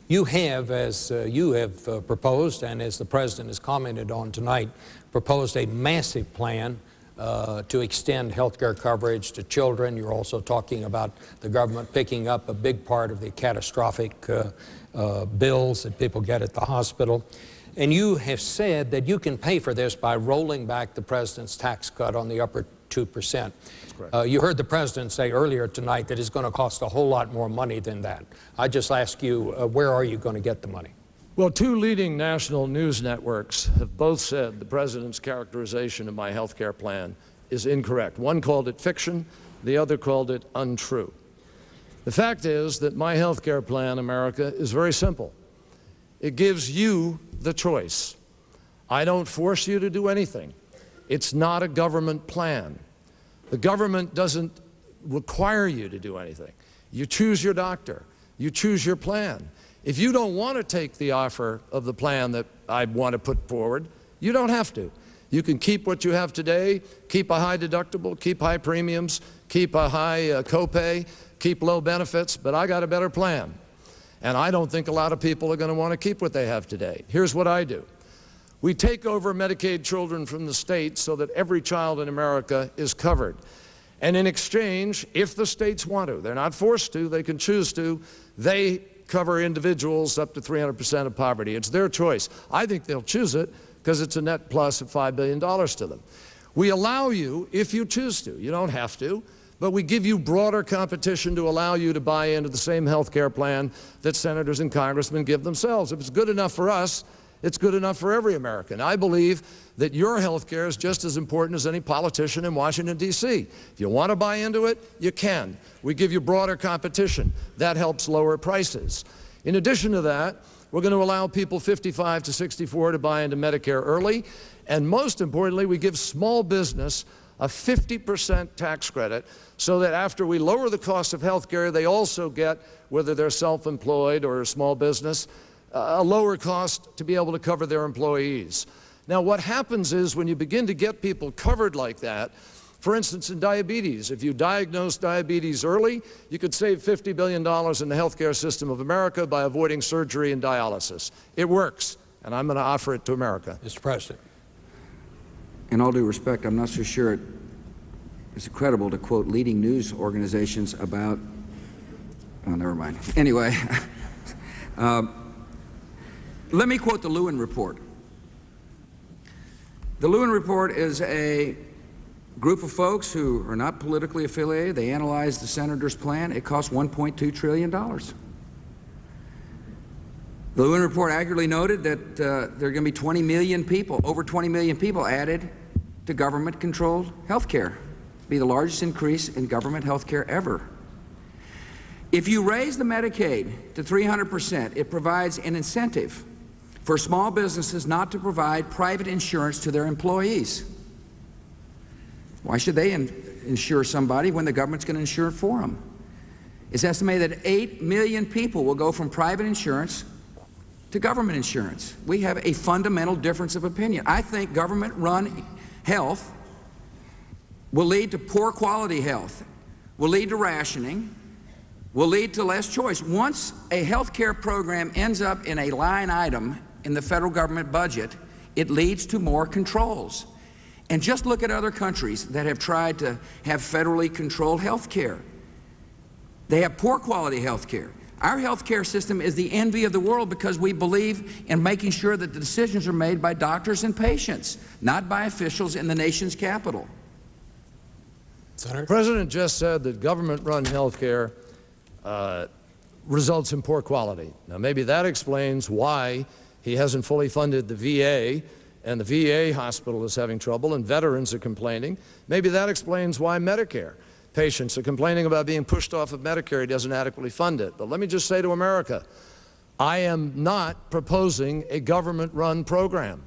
You have, as you have proposed, and as the President has commented on tonight, proposed a massive plan to extend health care coverage to children. You're also talking about the government picking up a big part of the catastrophic bills that people get at the hospital. And you have said that you can pay for this by rolling back the President's tax cut on the upper 2%. You heard the President say earlier tonight that it's going to cost a whole lot more money than that. I just ask you, where are you going to get the money?
Well, 2 leading national news networks have both said the President's characterization of my health care plan is incorrect. One called it fiction, the other called it untrue. The fact is that my health care plan, America, is very simple. It gives you the choice. I don't force you to do anything. It's not a government plan. The government doesn't require you to do anything. You choose your doctor. You choose your plan. If you don't want to take the offer of the plan that I want to put forward, you don't have to. You can keep what you have today, keep a high deductible, keep high premiums, keep a high copay, keep low benefits, but I got a better plan. And I don't think a lot of people are going to want to keep what they have today. Here's what I do. We take over Medicaid children from the states so that every child in America is covered. And in exchange, if the states want to, they're not forced to, they can choose to, they cover individuals up to 300% of poverty. It's their choice. I think they'll choose it because it's a net plus of $5 billion to them. We allow you, if you choose to, you don't have to, but we give you broader competition to allow you to buy into the same health care plan that senators and congressmen give themselves. If it's good enough for us, It's good enough for every American. I believe that your health care is just as important as any politician in Washington, D.C. If you want to buy into it, you can. We give you broader competition. That helps lower prices. In addition to that, we're going to allow people 55 to 64 to buy into Medicare early. And most importantly, we give small business a 50% tax credit so that after we lower the cost of health care, they also get, whether they're self-employed or a small business, a lower cost to be able to cover their employees. Now, what happens is when you begin to get people covered like that, for instance, in diabetes, if you diagnose diabetes early, you could save $50 billion in the healthcare system of America by avoiding surgery and dialysis. It works, and I'm going to offer it to America.
Mr. President.
In all due respect, I'm not so sure it's credible to quote leading news organizations about, oh, never mind. Anyway, let me quote the Lewin Report. The Lewin Report is a group of folks who are not politically affiliated. They analyzed the senator's plan. It cost $1.2 trillion. The Lewin Report accurately noted that there are going to be 20 million people, over 20 million people added to government-controlled health care. Be the largest increase in government health care ever. If you raise the Medicaid to 300%, it provides an incentive for small businesses not to provide private insurance to their employees. Why should they insure somebody when the government's going to insure it for them? It's estimated that 8 million people will go from private insurance to government insurance. We have a fundamental difference of opinion. I think government-run health will lead to poor quality health, will lead to rationing, will lead to less choice. Once a health care program ends up in a line item in the federal government budget, it leads to more controls. And just look at other countries that have tried to have federally controlled health care. They have poor quality health care. Our health care system is the envy of the world because we believe in making sure that the decisions are made by doctors and patients, not by officials in the nation's capital.
Senator? The President just said that government-run health care results in poor quality. Now, maybe that explains why he hasn't fully funded the VA, and the VA hospital is having trouble, and veterans are complaining. Maybe that explains why Medicare patients are complaining about being pushed off of Medicare. He doesn't adequately fund it. But let me just say to America, I am not proposing a government-run program.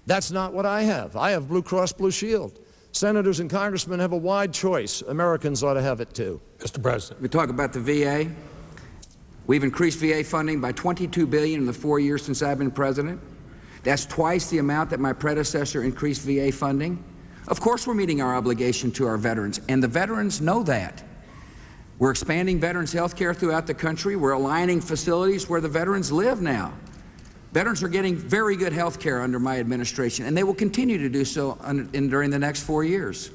That's not what I have. I have Blue Cross Blue Shield. Senators and congressmen have a wide choice. Americans ought to have it too.
Mr. President.
We talk about the VA. We've increased VA funding by $22 billion in the 4 years since I've been president. That's twice the amount that my predecessor increased VA funding. Of course we're meeting our obligation to our veterans, and the veterans know that. We're expanding veterans health care throughout the country. We're aligning facilities where the veterans live now. Veterans are getting very good health care under my administration, and they will continue to do so during the next 4 years.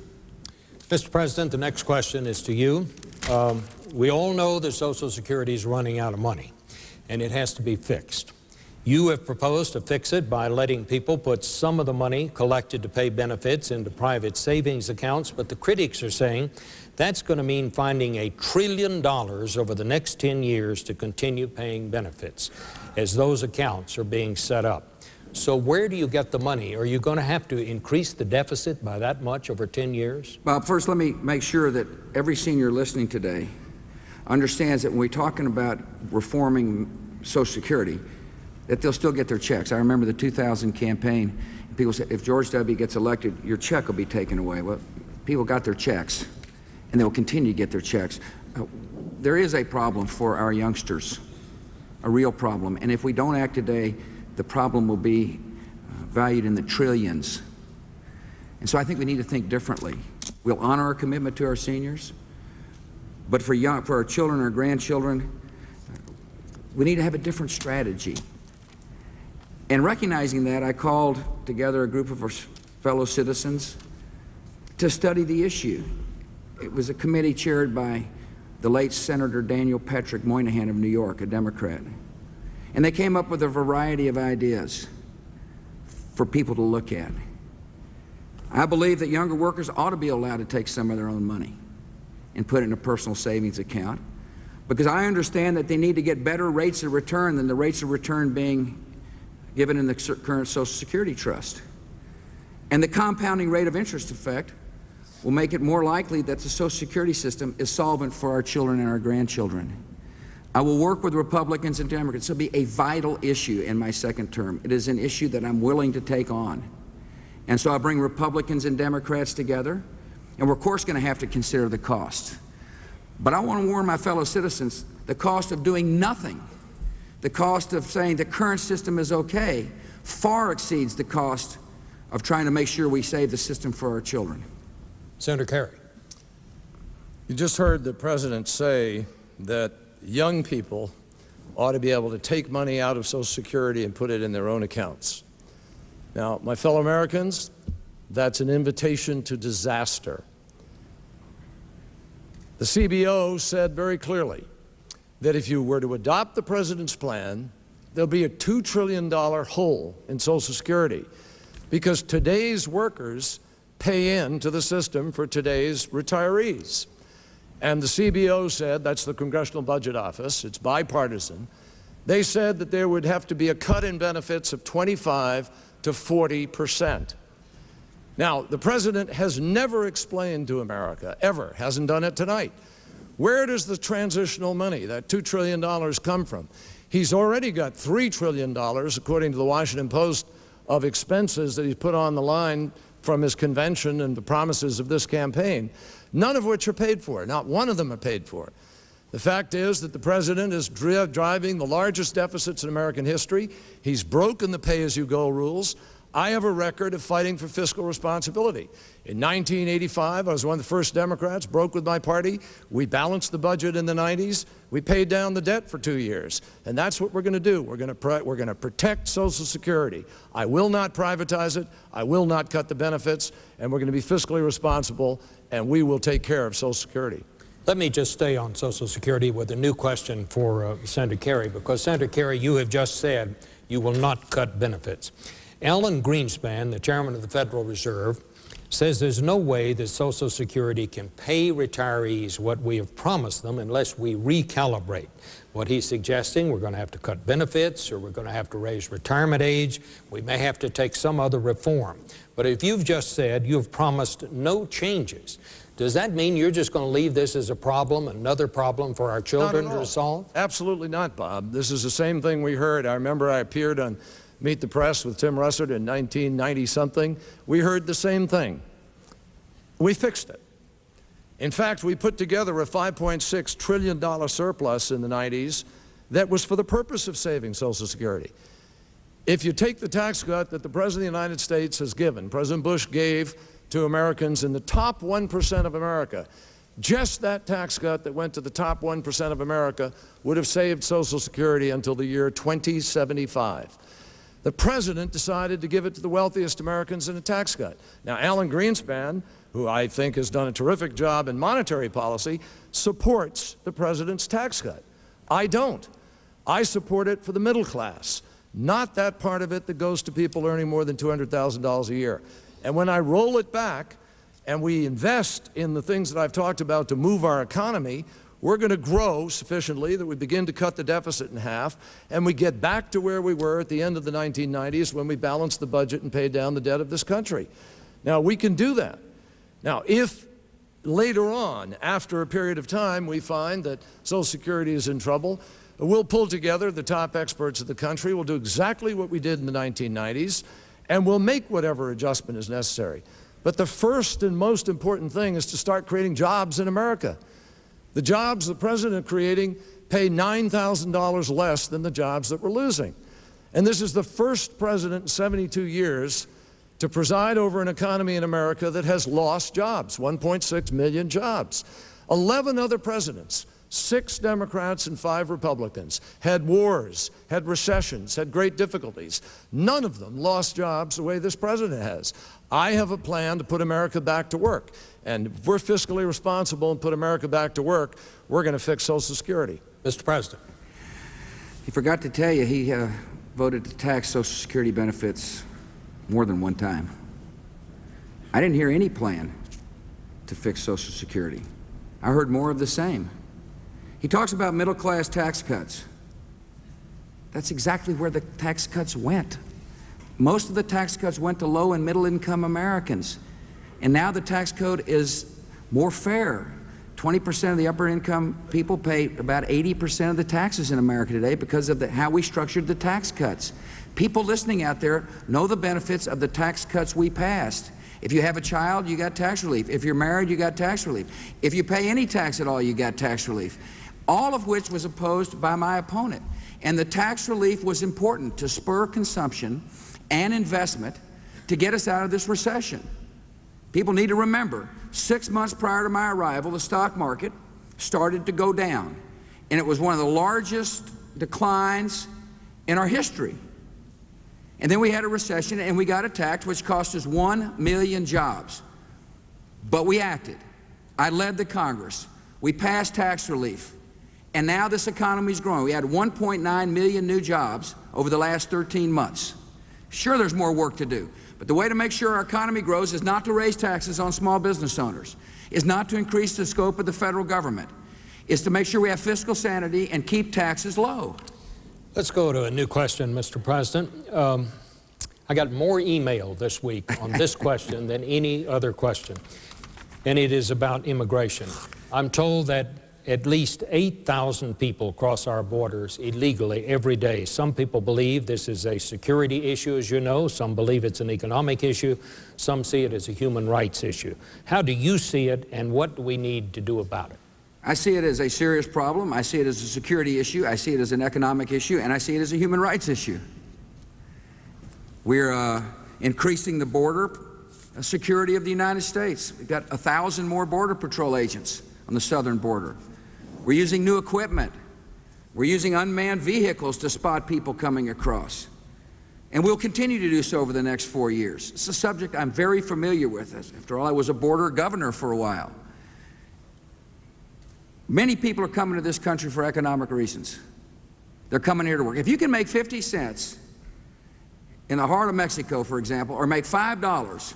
Mr. President, the next question is to you. We all know that Social Security is running out of money, and it has to be fixed. You have proposed to fix it by letting people put some of the money collected to pay benefits into private savings accounts, but the critics are saying that's going to mean finding $1 trillion over the next 10 years to continue paying benefits as those accounts are being set up. So where do you get the money? Are you going to have to increase the deficit by that much over 10 years?
Bob, first let me make sure that every senior listening today understands that when we're talking about reforming Social Security, that they'll still get their checks. I remember the 2000 campaign, and people said, if George W. gets elected, your check will be taken away. Well, people got their checks, and they will continue to get their checks. There is a problem for our youngsters, a real problem, and if we don't act today, the problem will be valued in the trillions. And so I think we need to think differently. We'll honor our commitment to our seniors, but for our children, our grandchildren, we need to have a different strategy. And recognizing that, I called together a group of our fellow citizens to study the issue. It was a committee chaired by the late Senator Daniel Patrick Moynihan of New York, a Democrat. And they came up with a variety of ideas for people to look at. I believe that younger workers ought to be allowed to take some of their own money and put it in a personal savings account, because I understand that they need to get better rates of return than the rates of return being given in the current Social Security trust. And the compounding rate of interest effect will make it more likely that the Social Security system is solvent for our children and our grandchildren. I will work with Republicans and Democrats. It will be a vital issue in my second term. It is an issue that I'm willing to take on. And so I'll bring Republicans and Democrats together, and we're of course going to have to consider the cost. But I want to warn my fellow citizens, the cost of doing nothing, the cost of saying the current system is okay, far exceeds the cost of trying to make sure we save the system for our children.
Senator Kerry.
You just heard the President say that young people ought to be able to take money out of Social Security and put it in their own accounts. Now, my fellow Americans, that's an invitation to disaster. The CBO said very clearly that if you were to adopt the President's plan, there'll be a $2 trillion hole in Social Security because today's workers pay into the system for today's retirees. And the CBO said, that's the Congressional Budget Office, it's bipartisan, they said that there would have to be a cut in benefits of 25 to 40%. Now, the President has never explained to America, ever, hasn't done it tonight, where does the transitional money, that $2 trillion, come from? He's already got $3 trillion, according to the Washington Post, of expenses that he's put on the line from his convention and the promises of this campaign, none of which are paid for. Not one of them are paid for. The fact is that the President is driving the largest deficits in American history. He's broken the pay-as-you-go rules. I have a record of fighting for fiscal responsibility. In 1985, I was one of the first Democrats, broke with my party. We balanced the budget in the 90s. We paid down the debt for 2 years. And that's what we're going to do. We're going to protect Social Security. I will not privatize it. I will not cut the benefits. And we're going to be fiscally responsible, and we will take care of Social Security.
Let me just stay on Social Security with a new question for Senator Kerry, because Senator Kerry, you have just said you will not cut benefits. Alan Greenspan, the chairman of the Federal Reserve, says there's no way that Social Security can pay retirees what we have promised them unless we recalibrate. What he's suggesting, we're going to have to cut benefits, or we're going to have to raise retirement age. We may have to take some other reform. But if you've just said you've promised no changes, does that mean you're just going to leave this as a problem, another problem for our children to solve?
Absolutely not, Bob. This is the same thing we heard. I remember I appeared on Meet the Press with Tim Russert in 1990-something. We heard the same thing. We fixed it. In fact, we put together a $5.6 trillion surplus in the 90s that was for the purpose of saving Social Security. If you take the tax cut that the President of the United States has given, President Bush gave to Americans in the top 1% of America, just that tax cut that went to the top 1% of America would have saved Social Security until the year 2075. The President decided to give it to the wealthiest Americans in a tax cut. Now, Alan Greenspan, who I think has done a terrific job in monetary policy, supports the President's tax cut. I don't. I support it for the middle class, not that part of it that goes to people earning more than $200,000 a year. And when I roll it back and we invest in the things that I've talked about to move our economy, we're going to grow sufficiently that we begin to cut the deficit in half, and we get back to where we were at the end of the 1990s when we balanced the budget and paid down the debt of this country. Now, we can do that. Now, if later on, after a period of time, we find that Social Security is in trouble, we'll pull together the top experts of the country, we'll do exactly what we did in the 1990s, and we'll make whatever adjustment is necessary. But the first and most important thing is to start creating jobs in America. The jobs the President is creating pay $9,000 less than the jobs that we're losing. And this is the first president in 72 years to preside over an economy in America that has lost jobs, 1.6 million jobs. 11 other presidents, 6 Democrats and 5 Republicans, had wars, had recessions, had great difficulties. None of them lost jobs the way this president has. I have a plan to put America back to work. And if we're fiscally responsible and put America back to work, we're going to fix Social Security.
Mr. President.
He forgot to tell you he voted to tax Social Security benefits more than one time. I didn't hear any plan to fix Social Security. I heard more of the same. He talks about middle-class tax cuts. That's exactly where the tax cuts went. Most of the tax cuts went to low and middle income Americans. And now the tax code is more fair. 20% of the upper income people pay about 80% of the taxes in America today because of how we structured the tax cuts. People listening out there know the benefits of the tax cuts we passed. If you have a child, you got tax relief. If you're married, you got tax relief. If you pay any tax at all, you got tax relief. All of which was opposed by my opponent. And the tax relief was important to spur consumption and investment to get us out of this recession. People need to remember, 6 months prior to my arrival, the stock market started to go down. And it was one of the largest declines in our history. And then we had a recession and we got attacked, which cost us 1 million jobs. But we acted. I led the Congress. We passed tax relief. And now this economy is growing. We had 1.9 million new jobs over the last 13 months. Sure, there's more work to do. But the way to make sure our economy grows is not to raise taxes on small business owners, is not to increase the scope of the federal government, is to make sure we have fiscal sanity and keep taxes low.
Let's go to a new question, Mr. President. I got more email this week on this question than any other question, and it is about immigration. I'm told that at least 8,000 people cross our borders illegally every day. Some people believe this is a security issue, as you know. Some believe it's an economic issue. Some see it as a human rights issue. How do you see it, and what do we need to do about it?
I see it as a serious problem. I see it as a security issue. I see it as an economic issue, and I see it as a human rights issue. We're increasing the border security of the United States. We've got 1,000 more Border Patrol agents on the southern border. We're using new equipment. We're using unmanned vehicles to spot people coming across. And we'll continue to do so over the next 4 years. It's a subject I'm very familiar with. After all, I was a border governor for a while. Many people are coming to this country for economic reasons. They're coming here to work. If you can make 50 cents in the heart of Mexico, for example, or make $5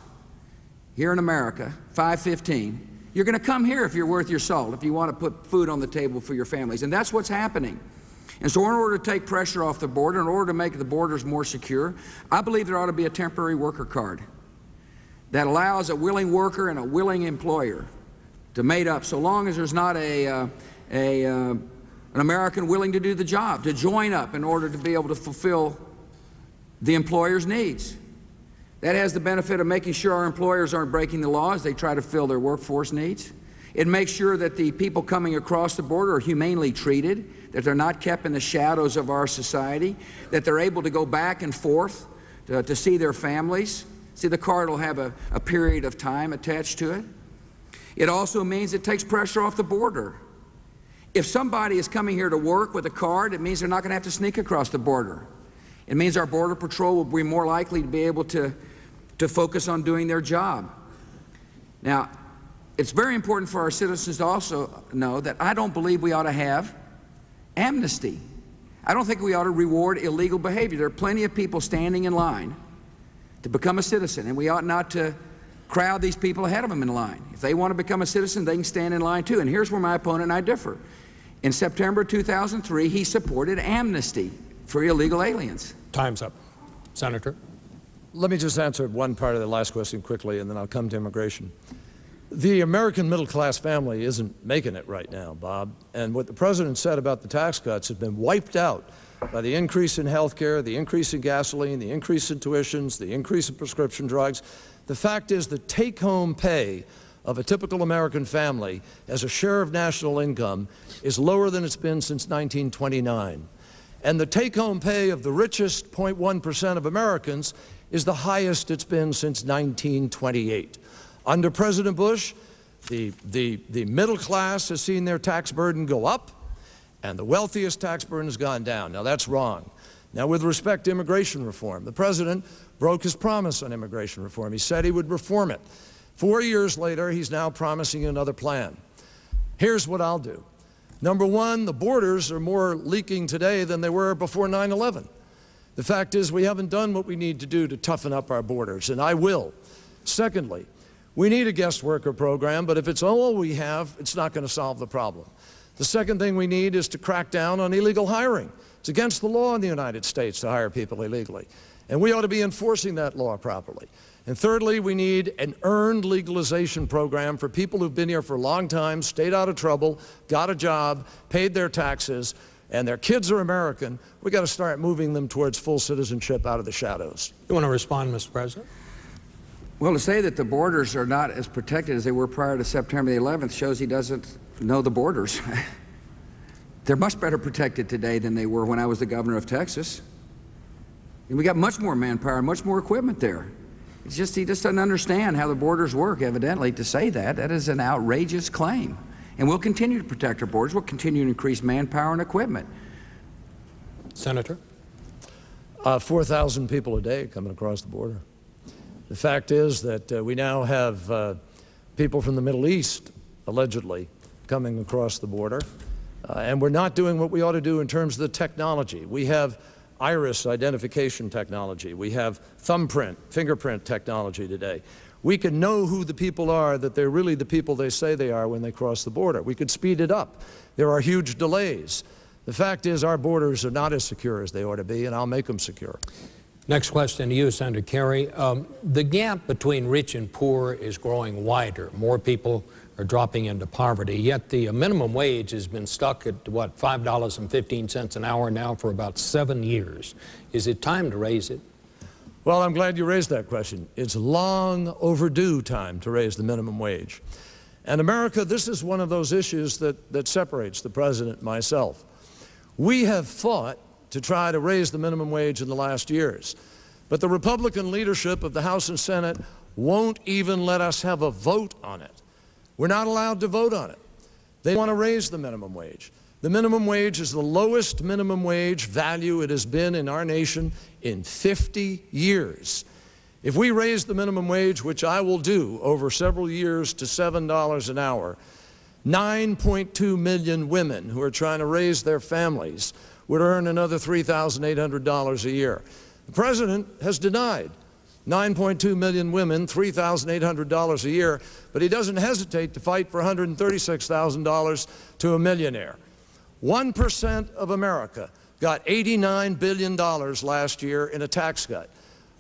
here in America, $5.15, you're going to come here if you're worth your salt, if you want to put food on the table for your families. And that's what's happening. And so in order to take pressure off the border, in order to make the borders more secure, I believe there ought to be a temporary worker card that allows a willing worker and a willing employer to mate up, so long as there's not an American willing to do the job, to join up in order to be able to fulfill the employer's needs. That has the benefit of making sure our employers aren't breaking the law as they try to fill their workforce needs. It makes sure that the people coming across the border are humanely treated, that they're not kept in the shadows of our society, that they're able to go back and forth to see their families. See, the card will have a period of time attached to it. It also means it takes pressure off the border. If somebody is coming here to work with a card, it means they're not going to have to sneak across the border. It means our Border Patrol will be more likely to be able to focus on doing their job. Now, it's very important for our citizens to also know that I don't believe we ought to have amnesty. I don't think we ought to reward illegal behavior. There are plenty of people standing in line to become a citizen, and we ought not to crowd these people ahead of them in line. If they want to become a citizen, they can stand in line too. And here's where my opponent and I differ. In September 2003, he supported amnesty for illegal aliens.
Time's up. Senator?
Let me just answer one part of the last question quickly, and then I'll come to immigration. The American middle-class family isn't making it right now, Bob. And what the President said about the tax cuts has been wiped out by the increase in health care, the increase in gasoline, the increase in tuitions, the increase in prescription drugs. The fact is the take-home pay of a typical American family as a share of national income is lower than it's been since 1929. And the take-home pay of the richest 0.1% of Americans is the highest it's been since 1928. Under President Bush, the middle class has seen their tax burden go up, and the wealthiest tax burden has gone down. Now, that's wrong. Now, with respect to immigration reform, the President broke his promise on immigration reform. He said he would reform it. 4 years later, he's now promising another plan. Here's what I'll do. Number one, the borders are more leaking today than they were before 9/11. The fact is we haven't done what we need to do to toughen up our borders, and I will. Secondly, we need a guest worker program, but if it's all we have, it's not going to solve the problem. The second thing we need is to crack down on illegal hiring. It's against the law in the United States to hire people illegally. And we ought to be enforcing that law properly. And thirdly, we need an earned legalization program for people who've been here for a long time, stayed out of trouble, got a job, paid their taxes, and their kids are American. We've got to start moving them towards full citizenship out of the shadows.
You want to respond, Mr. President?
Well, to say that the borders are not as protected as they were prior to September the 11th shows he doesn't know the borders. They're much better protected today than they were when I was the governor of Texas. And we got much more manpower, much more equipment there. It's just he just doesn't understand how the borders work, evidently, to say that. That is an outrageous claim. And we'll continue to protect our borders. We'll continue to increase manpower and equipment.
Senator?
4,000 people a day coming across the border. The fact is that we now have people from the Middle East, allegedly, coming across the border. And we're not doing what we ought to do in terms of the technology. We have iris identification technology. We have thumbprint, fingerprint technology today. We can know who the people are, that they're really the people they say they are when they cross the border. We could speed it up. There are huge delays. The fact is our borders are not as secure as they ought to be, and I'll make them secure.
Next question to you, Senator Kerry. The gap between rich and poor is growing wider. More people are dropping into poverty, yet the minimum wage has been stuck at, what, $5.15 an hour now for about 7 years. Is it time to raise it?
Well, I'm glad you raised that question. It's long overdue time to raise the minimum wage. And America, this is one of those issues that separates the President and myself. We have fought to try to raise the minimum wage in the last years, but the Republican leadership of the House and Senate won't even let us have a vote on it. We're not allowed to vote on it. They want to raise the minimum wage. The minimum wage is the lowest minimum wage value it has been in our nation in 50 years. If we raise the minimum wage, which I will do over several years, to $7 an hour, 9.2 million women who are trying to raise their families would earn another $3,800 a year. The President has denied 9.2 million women, $3,800 a year, but he doesn't hesitate to fight for $136,000 to a millionaire. 1% of America got $89 billion last year in a tax cut.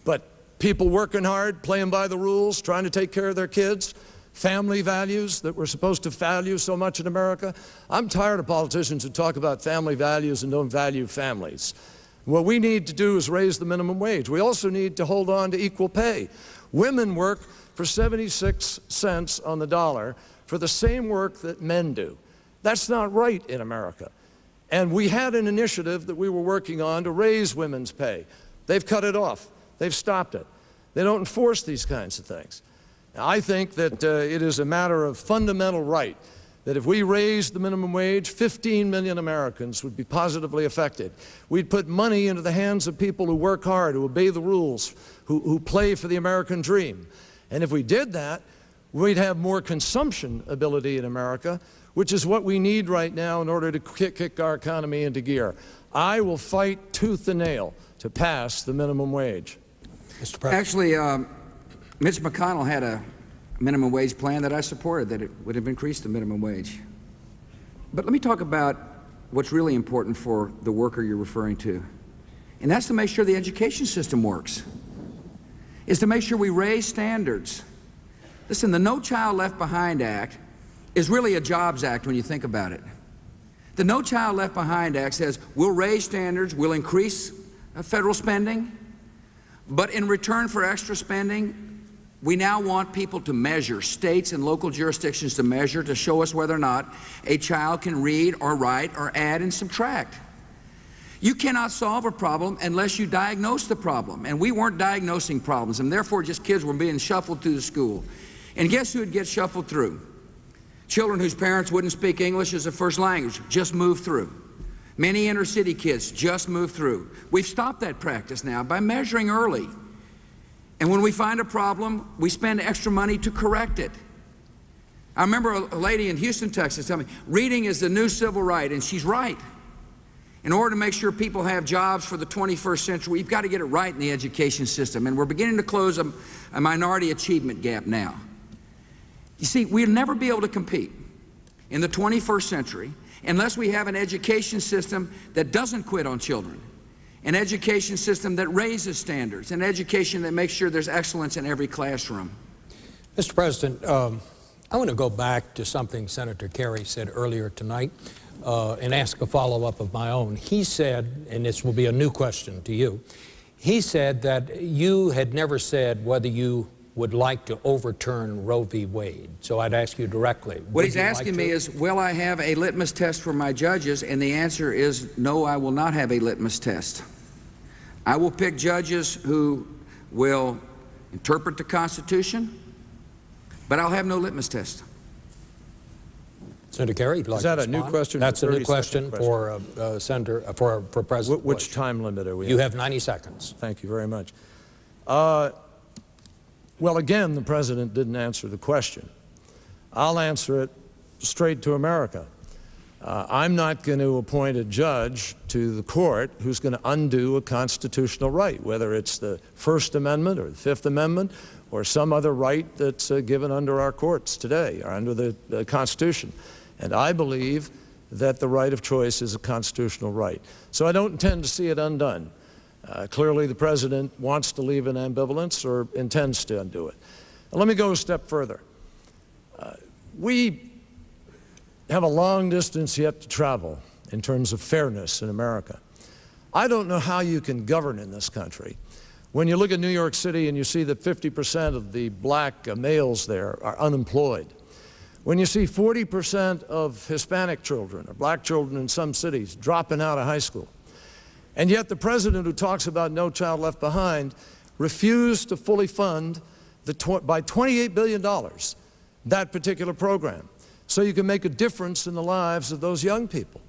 But people working hard, playing by the rules, trying to take care of their kids, family values that we're supposed to value so much in America. I'm tired of politicians who talk about family values and don't value families. What we need to do is raise the minimum wage. We also need to hold on to equal pay. Women work for 76 cents on the dollar for the same work that men do. That's not right in America. And we had an initiative that we were working on to raise women's pay. They've cut it off. They've stopped it. They don't enforce these kinds of things. Now, I think that it is a matter of fundamental right that if we raised the minimum wage, 15 million Americans would be positively affected. We'd put money into the hands of people who work hard, who obey the rules, who play for the American dream. And if we did that, we'd have more consumption ability in America, which is what we need right now in order to kick our economy into gear. I will fight tooth and nail to pass the minimum wage.
Mr. President.
Actually, Mitch McConnell had a minimum wage plan that I supported, that it would have increased the minimum wage. But let me talk about what's really important for the worker you're referring to, and that's to make sure the education system works, is to make sure we raise standards. Listen, the No Child Left Behind Act is really a jobs act when you think about it. The No Child Left Behind Act says we'll raise standards, we'll increase federal spending, but in return for extra spending, we now want people to measure, states and local jurisdictions to measure, to show us whether or not a child can read or write or add and subtract. You cannot solve a problem unless you diagnose the problem, and we weren't diagnosing problems, and therefore just kids were being shuffled through the school. And guess who would get shuffled through? Children whose parents wouldn't speak English as a first language just moved through. Many inner city kids just moved through. We've stopped that practice now by measuring early. And when we find a problem, we spend extra money to correct it. I remember a lady in Houston, Texas, telling me, reading is the new civil right, and she's right. In order to make sure people have jobs for the 21st century, we've got to get it right in the education system, and we're beginning to close a minority achievement gap now. You see, we'll never be able to compete in the 21st century unless we have an education system that doesn't quit on children, an education system that raises standards, an education that makes sure there's excellence in every classroom.
Mr. President, I want to go back to something Senator Kerry said earlier tonight and ask a follow-up of my own. He said, and this will be a new question to you, he said that you had never said whether you would like to overturn Roe v. Wade. So I'd ask you directly.
What he's asking me is, will I have a litmus test for my judges? And the answer is, no, I will not have a litmus test. I will pick judges who will interpret the Constitution, but I'll have no litmus test.
Senator Kerry,
is that a new question?
That's a new question for Senator for President
Which
Bush.
time limit are we?
You have 90 seconds.
Thank you very much. Well, again, the President didn't answer the question. I'll answer it straight to America. I'm not going to appoint a judge to the court who's going to undo a constitutional right, whether it's the First Amendment or the Fifth Amendment or some other right that's given under our courts today or under the Constitution. And I believe that the right of choice is a constitutional right. So I don't intend to see it undone. Clearly, the President wants to leave an ambivalence or intends to undo it. Now, let me go a step further. We have a long distance yet to travel in terms of fairness in America. I don't know how you can govern in this country when you look at New York City and you see that 50% of the black males there are unemployed. When you see 40% of Hispanic children or black children in some cities dropping out of high school. And yet the President, who talks about No Child Left Behind, refused to fully fund by $28 billion that particular program, so you can make a difference in the lives of those young people.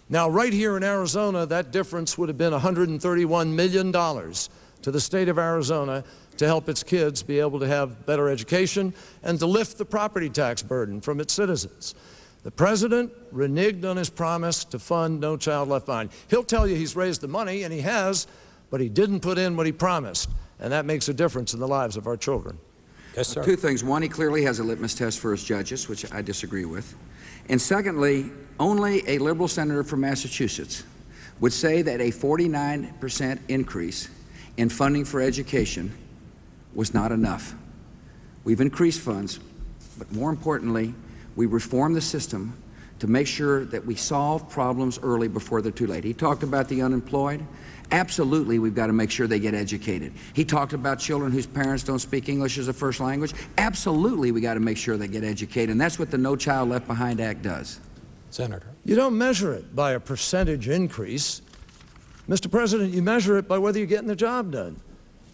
Now, right here in Arizona, that difference would have been $131 million to the state of Arizona to help its kids be able to have better education and to lift the property tax burden from its citizens. The President reneged on his promise to fund No Child Left Behind. He'll tell you he's raised the money, and he has, but he didn't put in what he promised, and that makes a difference in the lives of our children.
Yes, sir.
Two things. One, he clearly has a litmus test for his judges, which I disagree with. And secondly, only a liberal senator from Massachusetts would say that a 49% increase in funding for education was not enough. We've increased funds, but more importantly, we reformed the system to make sure that we solve problems early before they're too late. He talked about the unemployed. Absolutely, we've got to make sure they get educated. He talked about children whose parents don't speak English as a first language. Absolutely, we got to make sure they get educated, and that's what the No Child Left Behind Act does.
Senator.
You don't measure it by a percentage increase. Mr. President, you measure it by whether you're getting the job done.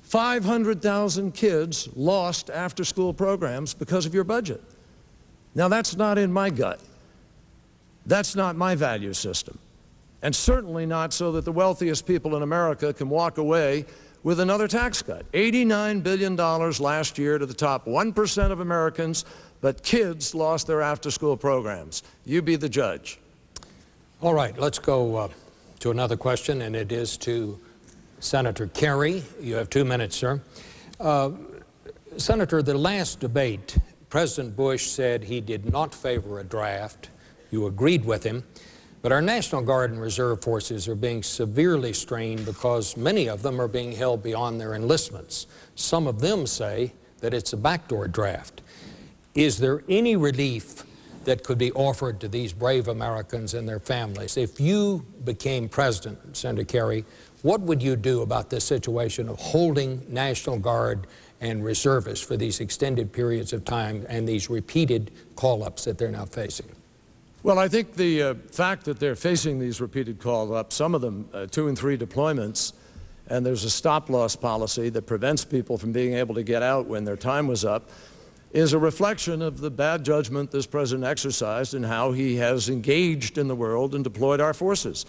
500,000 kids lost after-school programs because of your budget. Now, that's not in my gut. That's not my value system. And certainly not so that the wealthiest people in America can walk away with another tax cut. $89 billion last year to the top 1% of Americans, but kids lost their after-school programs. You be the judge.
All right, let's go to another question, and it is to Senator Kerry. You have 2 minutes, sir. Senator, the last debate, President Bush said he did not favor a draft. You agreed with him. But our National Guard and Reserve forces are being severely strained because many of them are being held beyond their enlistments. Some of them say that it's a backdoor draft. Is there any relief that could be offered to these brave Americans and their families? If you became president, Senator Kerry, what would you do about this situation of holding National Guard and reservists for these extended periods of time and these repeated call-ups that they're now facing?
Well, I think the fact that they're facing these repeated call-ups, some of them 2 and 3 deployments, and there's a stop-loss policy that prevents people from being able to get out when their time was up, is a reflection of the bad judgment this president exercised and how he has engaged in the world and deployed our forces.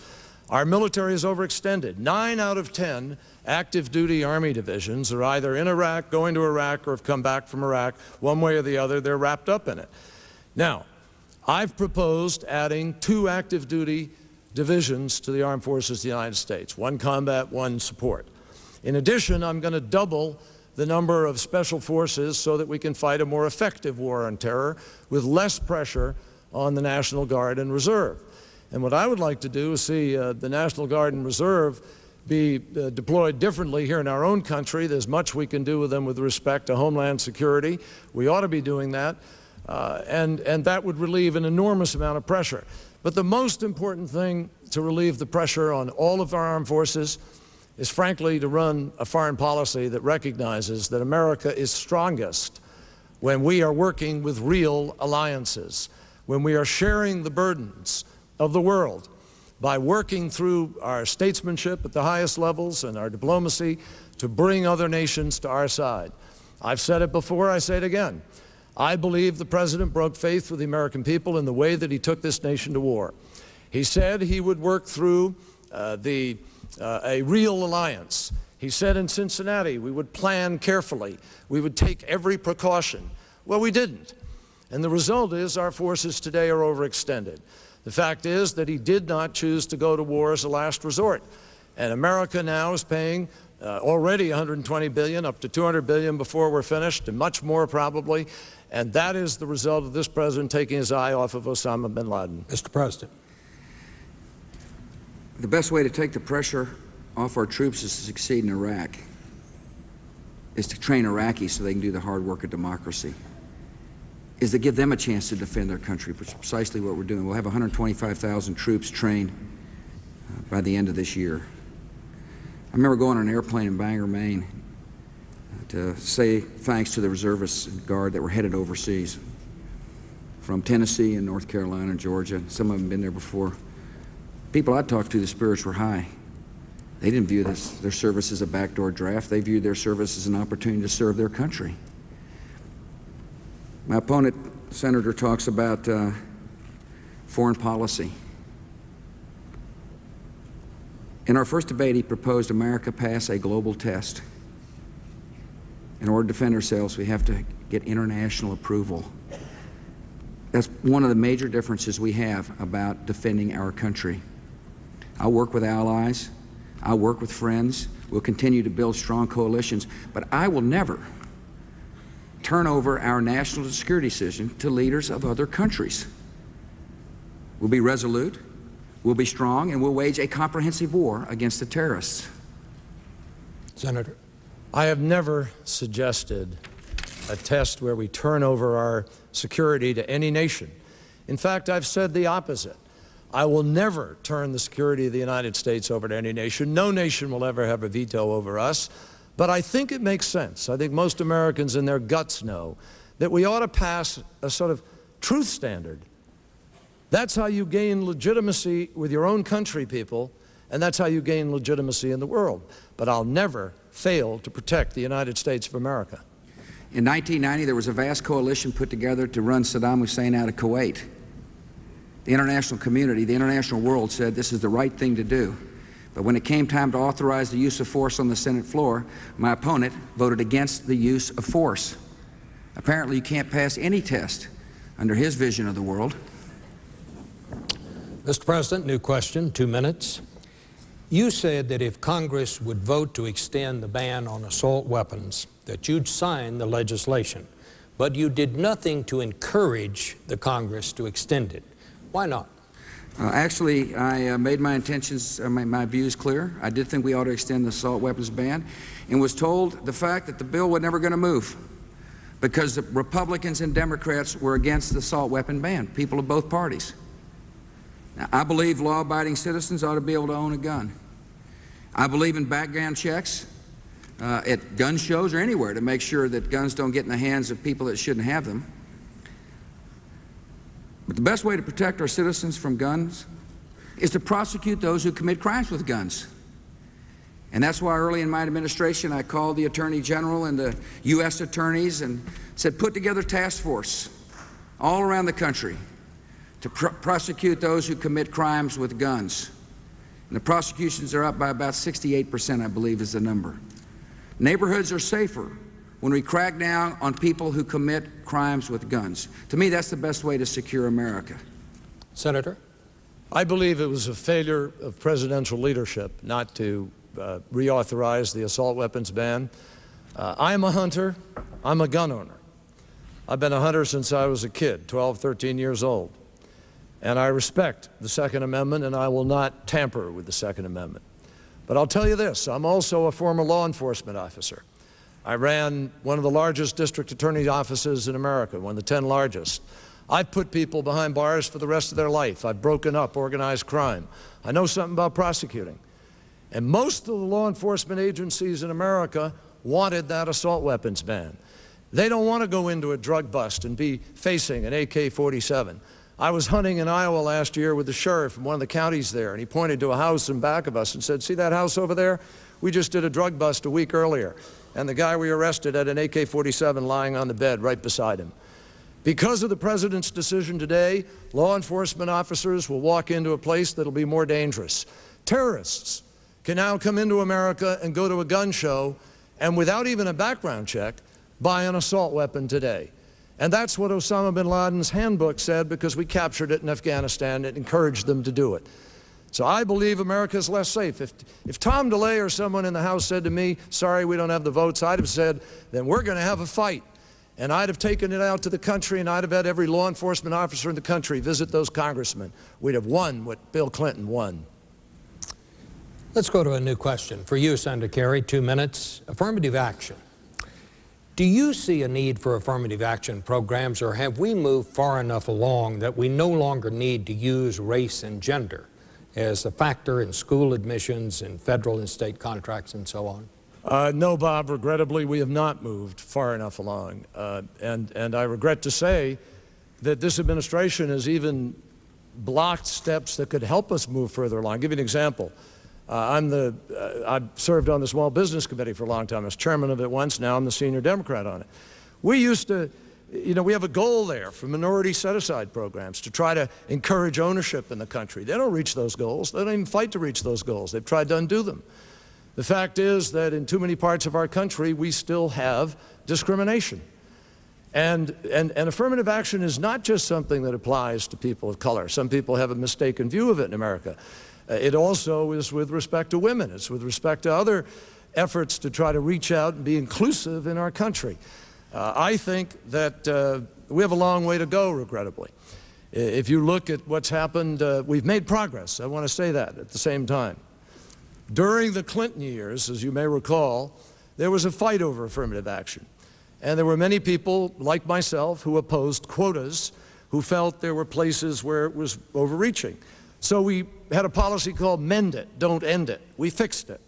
Our military is overextended. 9 out of 10 active duty Army divisions are either in Iraq, going to Iraq, or have come back from Iraq. One way or the other, they're wrapped up in it. Now, I've proposed adding 2 active duty divisions to the Armed Forces of the United States, 1 combat, 1 support. In addition, I'm going to double the number of special forces so that we can fight a more effective war on terror with less pressure on the National Guard and Reserve. And what I would like to do is see the National Guard and Reserve be deployed differently here in our own country. There's much we can do with them with respect to homeland security. We ought to be doing that, and that would relieve an enormous amount of pressure. But the most important thing to relieve the pressure on all of our armed forces is, frankly, to run a foreign policy that recognizes that America is strongest when we are working with real alliances, when we are sharing the burdens of the world by working through our statesmanship at the highest levels and our diplomacy to bring other nations to our side. I've said it before, I say it again. I believe the President broke faith with the American people in the way that he took this nation to war. He said he would work through a real alliance. He said in Cincinnati we would plan carefully. We would take every precaution. Well, we didn't. And the result is our forces today are overextended. The fact is that he did not choose to go to war as a last resort. And America now is paying already $120 billion, up to $200 billion before we're finished, and much more probably. And that is the result of this president taking his eye off of Osama bin Laden.
Mr. President.
The best way to take the pressure off our troops is to succeed in Iraq, is to train Iraqis so they can do the hard work of democracy, is to give them a chance to defend their country, which is precisely what we're doing. We'll have 125,000 troops trained by the end of this year. I remember going on an airplane in Bangor, Maine, to say thanks to the reservists and Guard that were headed overseas from Tennessee and North Carolina and Georgia. Some of them have been there before. People I talked to, the spirits were high. They didn't view their service as a backdoor draft. They viewed their service as an opportunity to serve their country. My opponent, Senator, talks about foreign policy. In our first debate, he proposed America pass a global test. In order to defend ourselves, we have to get international approval. That's one of the major differences we have about defending our country. I'll work with allies. I'll work with friends. We'll continue to build strong coalitions. But I will never turn over our national security decision to leaders of other countries. We'll be resolute, we'll be strong, and we'll wage a comprehensive war against the terrorists.
Senator.
I have never suggested a test where we turn over our security to any nation. In fact, I've said the opposite. I will never turn the security of the United States over to any nation. No nation will ever have a veto over us. But I think it makes sense. I think most Americans in their guts know that we ought to pass a sort of truth standard. That's how you gain legitimacy with your own country, people, and that's how you gain legitimacy in the world. But I'll never fail to protect the United States of America.
In 1990, there was a vast coalition put together to run Saddam Hussein out of Kuwait. The international community, the international world said this is the right thing to do. But when it came time to authorize the use of force on the Senate floor, my opponent voted against the use of force. Apparently, you can't pass any test under his vision of the world.
Mr. President, new question, 2 minutes. You said that if Congress would vote to extend the ban on assault weapons, that you'd sign the legislation, but you did nothing to encourage the Congress to extend it. Why not?
Actually, I made my intentions, my views clear. I did think we ought to extend the assault weapons ban, and was told the fact that the bill was never going to move because the Republicans and Democrats were against the assault weapon ban, people of both parties. Now, I believe law-abiding citizens ought to be able to own a gun. I believe in background checks at gun shows or anywhere to make sure that guns don't get in the hands of people that shouldn't have them. But the best way to protect our citizens from guns is to prosecute those who commit crimes with guns. And that's why early in my administration I called the Attorney General and the U.S. attorneys and said, put together a task force all around the country to prosecute those who commit crimes with guns. And the prosecutions are up by about 68%, I believe is the number. Neighborhoods are safer when we crack down on people who commit crimes with guns. To me, that's the best way to secure America.
Senator?
I believe it was a failure of presidential leadership not to reauthorize the assault weapons ban. I'm a hunter. I'm a gun owner. I've been a hunter since I was a kid, 12, 13 years old. And I respect the Second Amendment, and I will not tamper with the Second Amendment. But I'll tell you this, I'm also a former law enforcement officer. I ran one of the largest district attorney's offices in America, one of the 10 largest. I've put people behind bars for the rest of their life. I've broken up organized crime. I know something about prosecuting. And most of the law enforcement agencies in America wanted that assault weapons ban. They don't want to go into a drug bust and be facing an AK-47. I was hunting in Iowa last year with the sheriff from one of the counties there, and he pointed to a house in back of us and said, "See that house over there? We just did a drug bust a week earlier, and the guy we arrested had an AK-47 lying on the bed right beside him." Because of the President's decision today, law enforcement officers will walk into a place that'll be more dangerous. Terrorists can now come into America and go to a gun show and, without even a background check, buy an assault weapon today. And that's what Osama bin Laden's handbook said, because we captured it in Afghanistan and encouraged them to do it. So I believe America is less safe. If Tom DeLay or someone in the House said to me, "Sorry, we don't have the votes," I'd have said, "Then we're going to have a fight." And I'd have taken it out to the country, and I'd have had every law enforcement officer in the country visit those congressmen. We'd have won what Bill Clinton won.
Let's go to a new question. For you, Senator Kerry, 2 minutes. Affirmative action. Do you see a need for affirmative action programs, or have we moved far enough along that we no longer need to use race and gender as a factor in school admissions and federal and state contracts and so on?
No, Bob. Regrettably, we have not moved far enough along. And I regret to say that this administration has even blocked steps that could help us move further along. I'll give you an example. I've served on the Small Business Committee for a long time. I was chairman of it once. Now I'm the senior Democrat on it. We used to, we have a goal there for minority set-aside programs to try to encourage ownership in the country. They don't reach those goals. They don't even fight to reach those goals. They've tried to undo them. The fact is that in too many parts of our country, we still have discrimination. And affirmative action is not just something that applies to people of color. Some people have a mistaken view of it in America. It also is with respect to women. It's with respect to other efforts to try to reach out and be inclusive in our country. I think that we have a long way to go, regrettably. If you look at what's happened, we've made progress. I want to say that at the same time. During the Clinton years, as you may recall, there was a fight over affirmative action. And there were many people, like myself, who opposed quotas, who felt there were places where it was overreaching. So we had a policy called mend it, don't end it. We fixed it.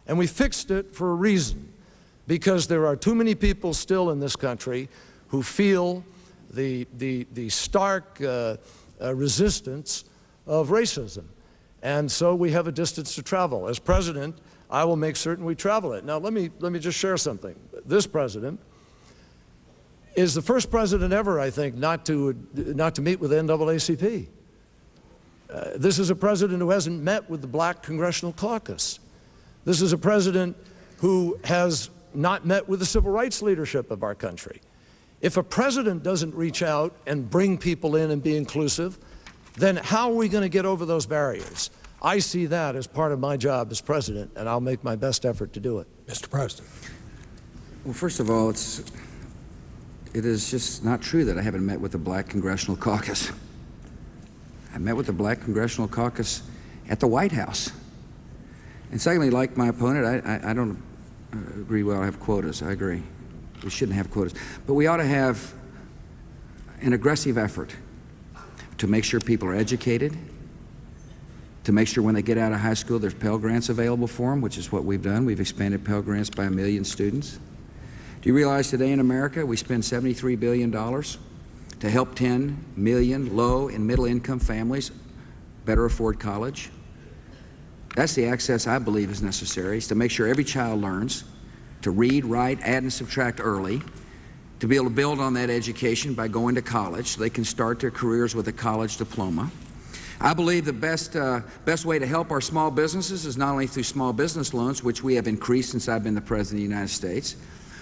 And we fixed it for a reason, because there are too many people still in this country who feel the stark resistance of racism. And so we have a distance to travel. As president, I will make certain we travel it. Now let me just share something. This president is the first president ever, I think, not to meet with the NAACP. This is a president who hasn't met with the Black Congressional Caucus. This is a president who has not met with the civil rights leadership of our country. If a president doesn't reach out and bring people in and be inclusive, then how are we going to get over those barriers? I see that as part of my job as president, and I'll make my best effort to do it.
Mr. President.
Well, first of all, it is just not true that I haven't met with the Black Congressional Caucus. I met with the Black Congressional Caucus at the White House. And secondly, like my opponent, I don't agree we ought to have quotas. I agree. We shouldn't have quotas. But we ought to have an aggressive effort to make sure people are educated, to make sure when they get out of high school there's Pell Grants available for them, which is what we've done. We've expanded Pell Grants by 1 million students. Do you realize today in America we spend $73 billion to help 10 million low and middle income families better afford college? That's the access I believe is necessary, is to make sure every child learns to read, write, add, and subtract early, to be able to build on that education by going to college so they can start their careers with a college diploma. I believe the best way to help our small businesses is not only through small business loans, which we have increased since I've been the President of the United States,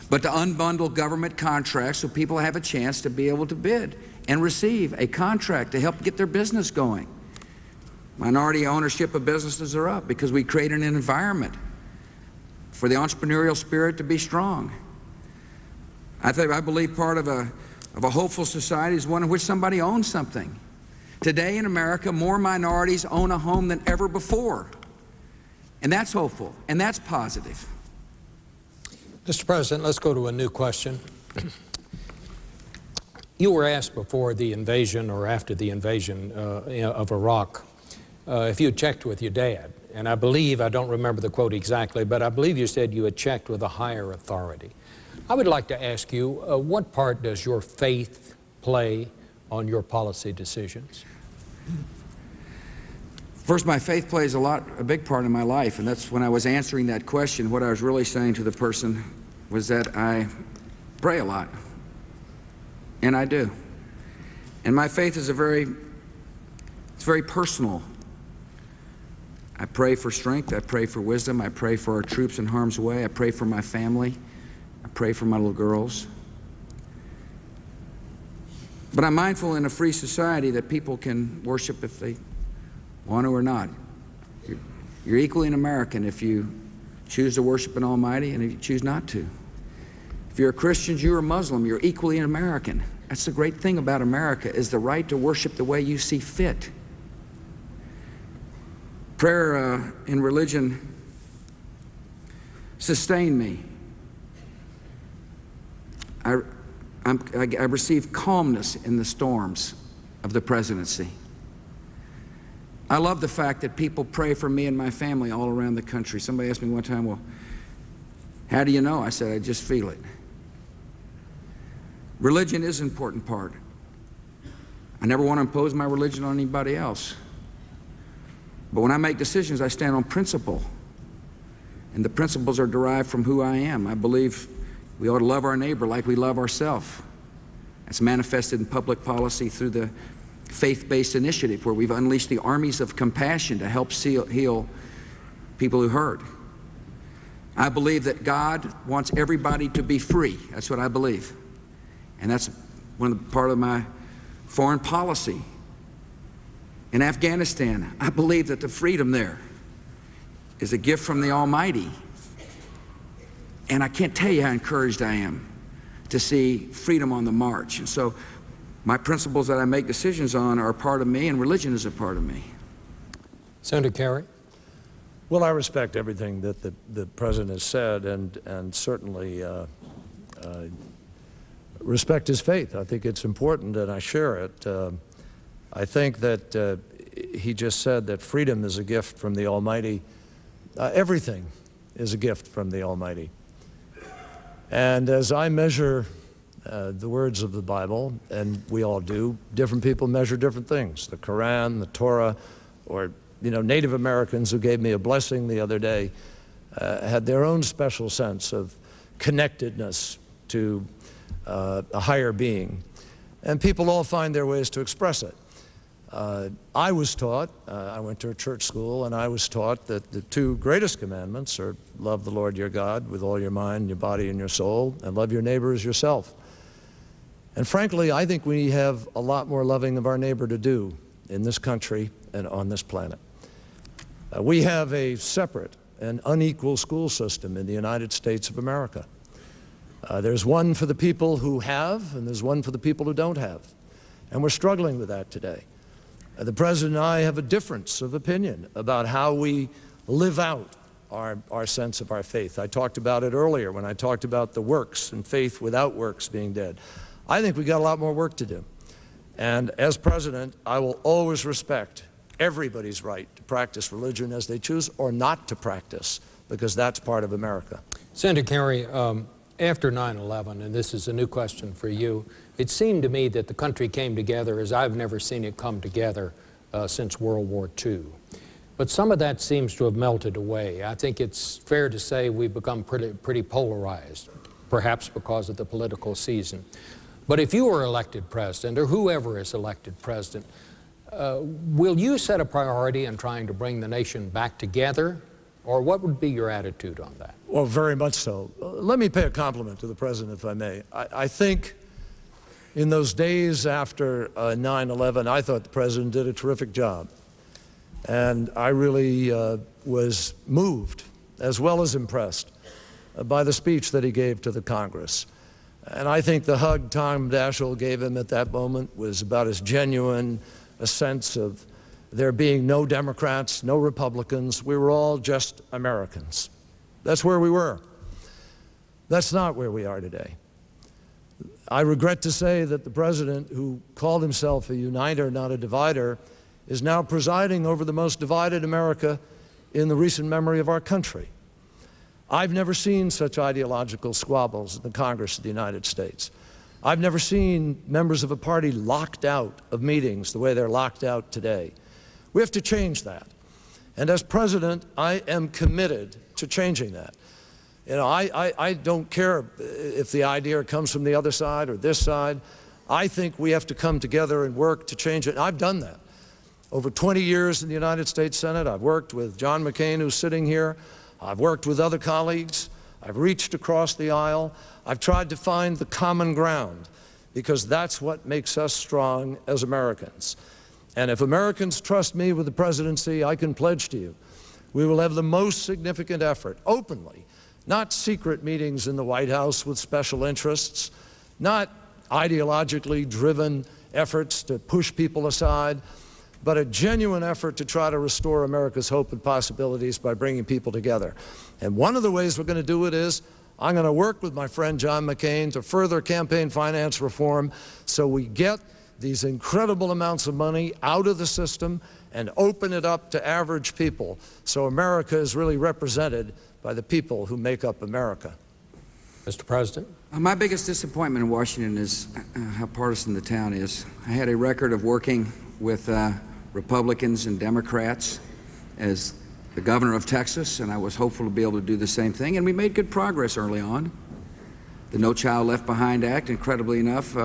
but to unbundle government contracts so people have a chance to be able to bid and receive a contract to help get their business going. Minority ownership of businesses are up because we created an environment for the entrepreneurial spirit to be strong. I believe part of a hopeful society is one in which somebody owns something. Today in America, more minorities own a home than ever before. And that's hopeful, and that's positive.
Mr. President, let's go to a new question. You were asked before the invasion or after the invasion of Iraq if you had checked with your dad. And I believe, I don't remember the quote exactly, but I believe you said you had checked with a higher authority. I would like to ask you, what part does your faith play on your policy decisions?
First, my faith plays a big part in my life, and that's when I was answering that question, what I was really saying to the person was that I pray a lot, and I do. And my faith is it's very personal. I pray for strength, I pray for wisdom, I pray for our troops in harm's way, I pray for my family, I pray for my little girls. But I'm mindful in a free society that people can worship if they want to or not. You're equally an American if you choose to worship an Almighty and if you choose not to. If you're a Christian, you're a Muslim, you're equally an American. That's the great thing about America, is the right to worship the way you see fit. Prayer and religion sustain me. I receive calmness in the storms of the presidency. I love the fact that people pray for me and my family all around the country. Somebody asked me one time, well, how do you know? I said, I just feel it. Religion is an important part. I never want to impose my religion on anybody else. But when I make decisions, I stand on principle. And the principles are derived from who I am. I believe we ought to love our neighbor like we love ourselves. That's manifested in public policy through the faith-based initiative, where we've unleashed the armies of compassion to help heal people who hurt. I believe that God wants everybody to be free. That's what I believe. And that's part of my foreign policy. In Afghanistan, I believe that the freedom there is a gift from the Almighty. And I can't tell you how encouraged I am to see freedom on the march. And so my principles that I make decisions on are a part of me, and religion is a part of me.
Senator Kerry?
Well, I respect everything that the President has said, and certainly respect his faith. I think it's important, and I share it. I think that he just said that freedom is a gift from the Almighty. Everything is a gift from the Almighty. And as I measure the words of the Bible, and we all do, different people measure different things. The Quran, the Torah, or Native Americans who gave me a blessing the other day had their own special sense of connectedness to a higher being. And people all find their ways to express it. I was taught, I went to a church school, and I was taught that the two greatest commandments are love the Lord your God with all your mind, your body, and your soul, and love your neighbor as yourself. And frankly, I think we have a lot more loving of our neighbor to do in this country and on this planet. We have a separate and unequal school system in the United States of America. There's one for the people who have, and there's one for the people who don't have. And we're struggling with that today. The President and I have a difference of opinion about how we live out our sense of our faith. I talked about it earlier when I talked about the works and faith without works being dead. I think we got a lot more work to do. And as President, I will always respect everybody's right to practice religion as they choose, or not to practice, because that's part of America.
Senator Kerry, after 9/11, and this is a new question for you, it seemed to me that the country came together as I've never seen it come together since World War II. But some of that seems to have melted away. I think it's fair to say we've become pretty polarized, perhaps because of the political season. But if you were elected president, or whoever is elected president, will you set a priority in trying to bring the nation back together? Or what would be your attitude on that?
Well, very much so. Let me pay a compliment to the President, if I may. I think in those days after 9/11, I thought the President did a terrific job. And I really was moved, as well as impressed, by the speech that he gave to the Congress. And I think the hug Tom Daschle gave him at that moment was about as genuine a sense of there being no Democrats, no Republicans. We were all just Americans. That's where we were. That's not where we are today. I regret to say that the president, who called himself a uniter, not a divider, is now presiding over the most divided America in the recent memory of our country. I've never seen such ideological squabbles in the Congress of the United States. I've never seen members of a party locked out of meetings the way they're locked out today. We have to change that. And as president, I am committed to changing that. You know, I don't care if the idea comes from the other side or this side. I think we have to come together and work to change it. And I've done that. Over 20 years in the United States Senate, I've worked with John McCain, who's sitting here. I've worked with other colleagues. I've reached across the aisle. I've tried to find the common ground, because that's what makes us strong as Americans. And if Americans trust me with the presidency, I can pledge to you, we will have the most significant effort, openly, not secret meetings in the White House with special interests, not ideologically driven efforts to push people aside, but a genuine effort to try to restore America's hope and possibilities by bringing people together. And one of the ways we're going to do it is I'm going to work with my friend John McCain to further campaign finance reform so we get these incredible amounts of money out of the system and open it up to average people so America is really represented by the people who make up America.
Mr. President?
My biggest disappointment in Washington is how partisan the town is. I had a record of working with Republicans and Democrats as the governor of Texas, and I was hopeful to be able to do the same thing, and we made good progress early on. The No Child Left Behind Act, incredibly enough,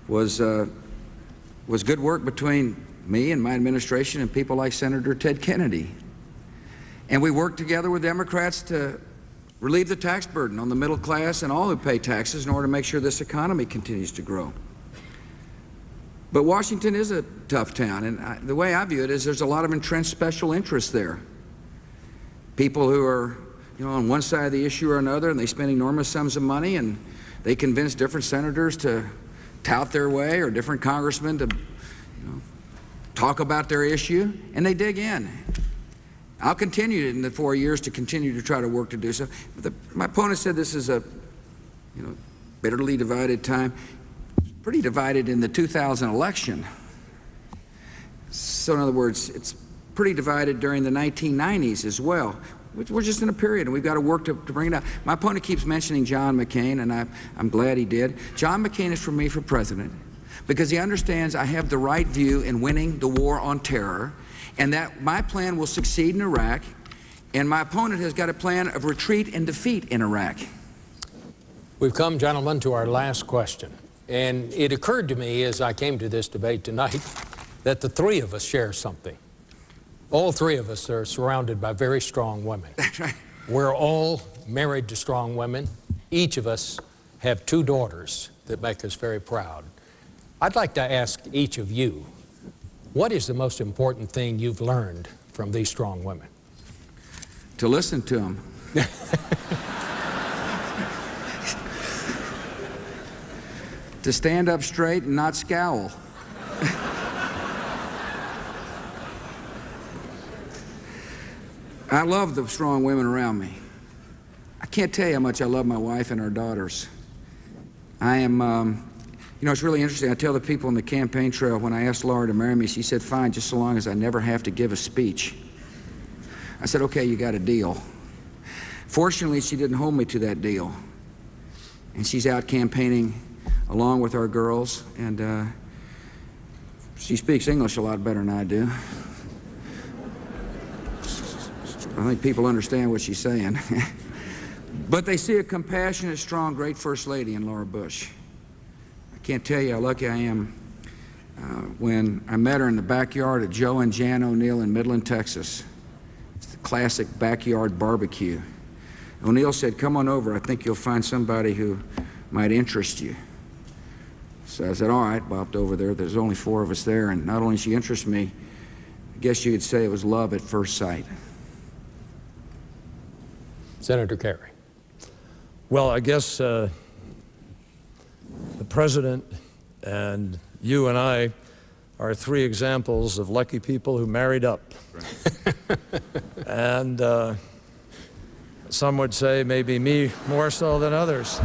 was good work between me and my administration and people like Senator Ted Kennedy. And we worked together with Democrats to relieve the tax burden on the middle class and all who pay taxes in order to make sure this economy continues to grow. But Washington is a tough town, and the way I view it is there's a lot of entrenched special interests there. People who are, you know, on one side of the issue or another, and they spend enormous sums of money, and they convince different senators to tout their way, or different congressmen to, you know, talk about their issue, and they dig in. I'll continue in the 4 years to continue to try to work to do so. But my opponent said this is a, you know, bitterly divided time. Pretty divided in the 2000 election. So in other words, it's pretty divided during the 1990s as well. We're just in a period, and we've got to work to bring it up. My opponent keeps mentioning John McCain, and I'm glad he did. John McCain is for me for president because he understands I have the right view in winning the war on terror, and that my plan will succeed in Iraq, and my opponent has got a plan of retreat and defeat in Iraq.
We've come, gentlemen, to our last question. And it occurred to me as I came to this debate tonight that the three of us share something. All three of us are surrounded by very strong women.
That's right.
We're all married to strong women. Each of us have 2 daughters that make us very proud. I'd like to ask each of you, what is the most important thing you've learned from these strong women?
To listen to them. To stand up straight and not scowl. I love the strong women around me. I can't tell you how much I love my wife and our daughters. I am, you know, it's really interesting. I tell the people on the campaign trail when I asked Laura to marry me, she said, fine, just so long as I never have to give a speech. I said, okay, you got a deal. Fortunately, she didn't hold me to that deal. And she's out campaigning along with our girls, and she speaks English a lot better than I do. I think people understand what she's saying. But they see a compassionate, strong, great First Lady in Laura Bush. I can't tell you how lucky I am when I met her in the backyard of Joe and Jan O'Neill in Midland, Texas. It's the classic backyard barbecue. O'Neill said, come on over, I think you'll find somebody who might interest you. So I said, all right, bopped over there. There's only 4 of us there, and not only she interested me, I guess you could say it was love at first sight.
Senator Kerry.
Well, I guess the President and you and I are three examples of lucky people who married up. And some would say maybe me more so than others.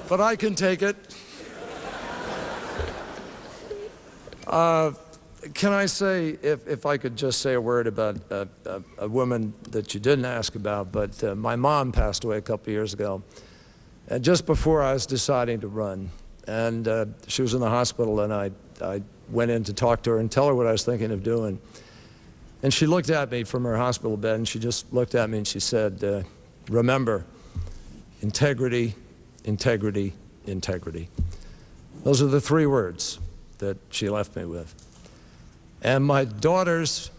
But I can take it. Can I say, if I could just say a word about a woman that you didn't ask about, but my mom passed away a couple years ago, and just before I was deciding to run, and she was in the hospital, and I went in to talk to her and tell her what I was thinking of doing. And she looked at me from her hospital bed, and she just looked at me and she said, remember, integrity, integrity, integrity. Those are the three words that she left me with. And my daughters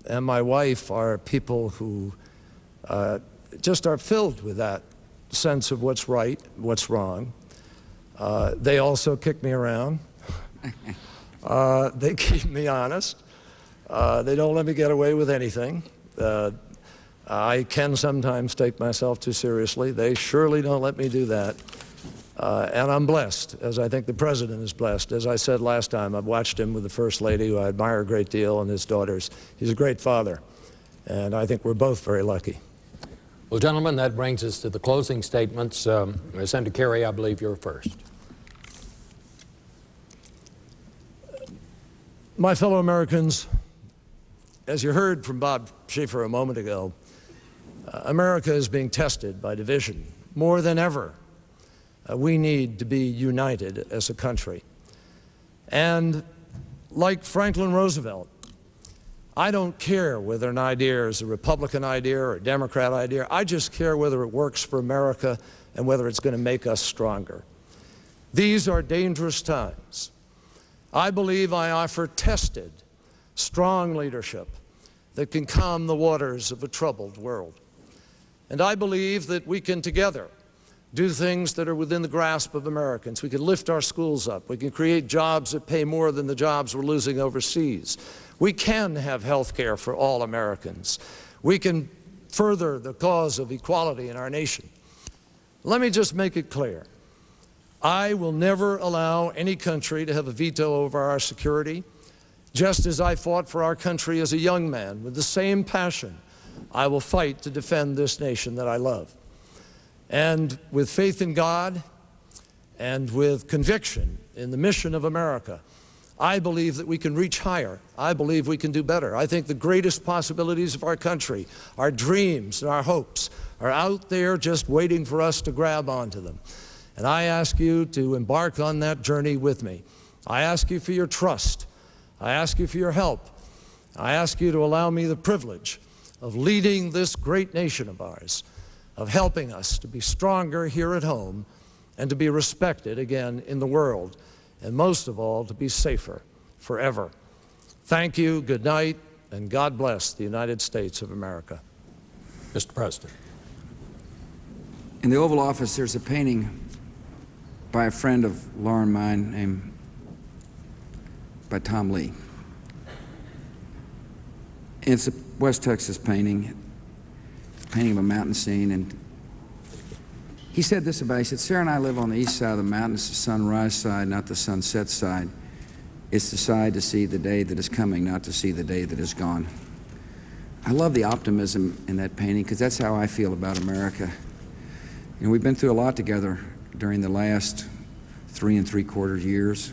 and my wife are people who just are filled with that sense of what's right, what's wrong. They also kick me around. They keep me honest. They don't let me get away with anything. I can sometimes take myself too seriously. They surely don't let me do that. And I'm blessed, as I think the President is blessed. As I said last time, I've watched him with the First Lady, who I admire a great deal, and his daughters. He's a great father, and I think we're both very lucky.
Well, gentlemen, that brings us to the closing statements. Senator Kerry, I believe you're first.
My fellow Americans, as you heard from Bob Schieffer a moment ago, America is being tested by division more than ever. We need to be united as a country. And like Franklin Roosevelt, I don't care whether an idea is a Republican idea or a Democrat idea. I just care whether it works for America and whether it's going to make us stronger. These are dangerous times. I believe I offer tested, strong leadership that can calm the waters of a troubled world. And I believe that we can together do things that are within the grasp of Americans. We can lift our schools up. We can create jobs that pay more than the jobs we're losing overseas. We can have health care for all Americans. We can further the cause of equality in our nation. Let me just make it clear. I will never allow any country to have a veto over our security. Just as I fought for our country as a young man with the same passion, I will fight to defend this nation that I love. And with faith in God and with conviction in the mission of America, I believe that we can reach higher. I believe we can do better. I think the greatest possibilities of our country, our dreams and our hopes, are out there just waiting for us to grab onto them. And I ask you to embark on that journey with me. I ask you for your trust. I ask you for your help. I ask you to allow me the privilege of leading this great nation of ours, of helping us to be stronger here at home and to be respected again in the world, and most of all, to be safer forever. Thank you, good night, and God bless the United States of America.
Mr. President.
In the Oval Office, there's a painting by a friend of Laura and mine named by Tom Lee. It's a West Texas painting of a mountain scene, and he said this about it. He said, Sarah and I live on the east side of the mountain. It's the sunrise side, not the sunset side. It's the side to see the day that is coming, not to see the day that is gone. I love the optimism in that painting because that's how I feel about America. You know, we've been through a lot together during the last 3 3/4 years.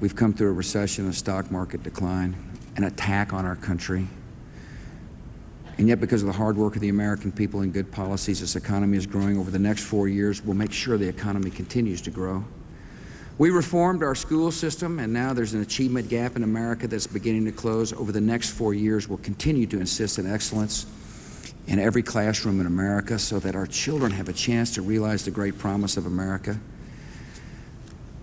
We've come through a recession, a stock market decline, an attack on our country. And yet, because of the hard work of the American people and good policies, this economy is growing. Over the next 4 years, we'll make sure the economy continues to grow. We reformed our school system, and now there's an achievement gap in America that's beginning to close. Over the next 4 years, we'll continue to insist on excellence in every classroom in America so that our children have a chance to realize the great promise of America.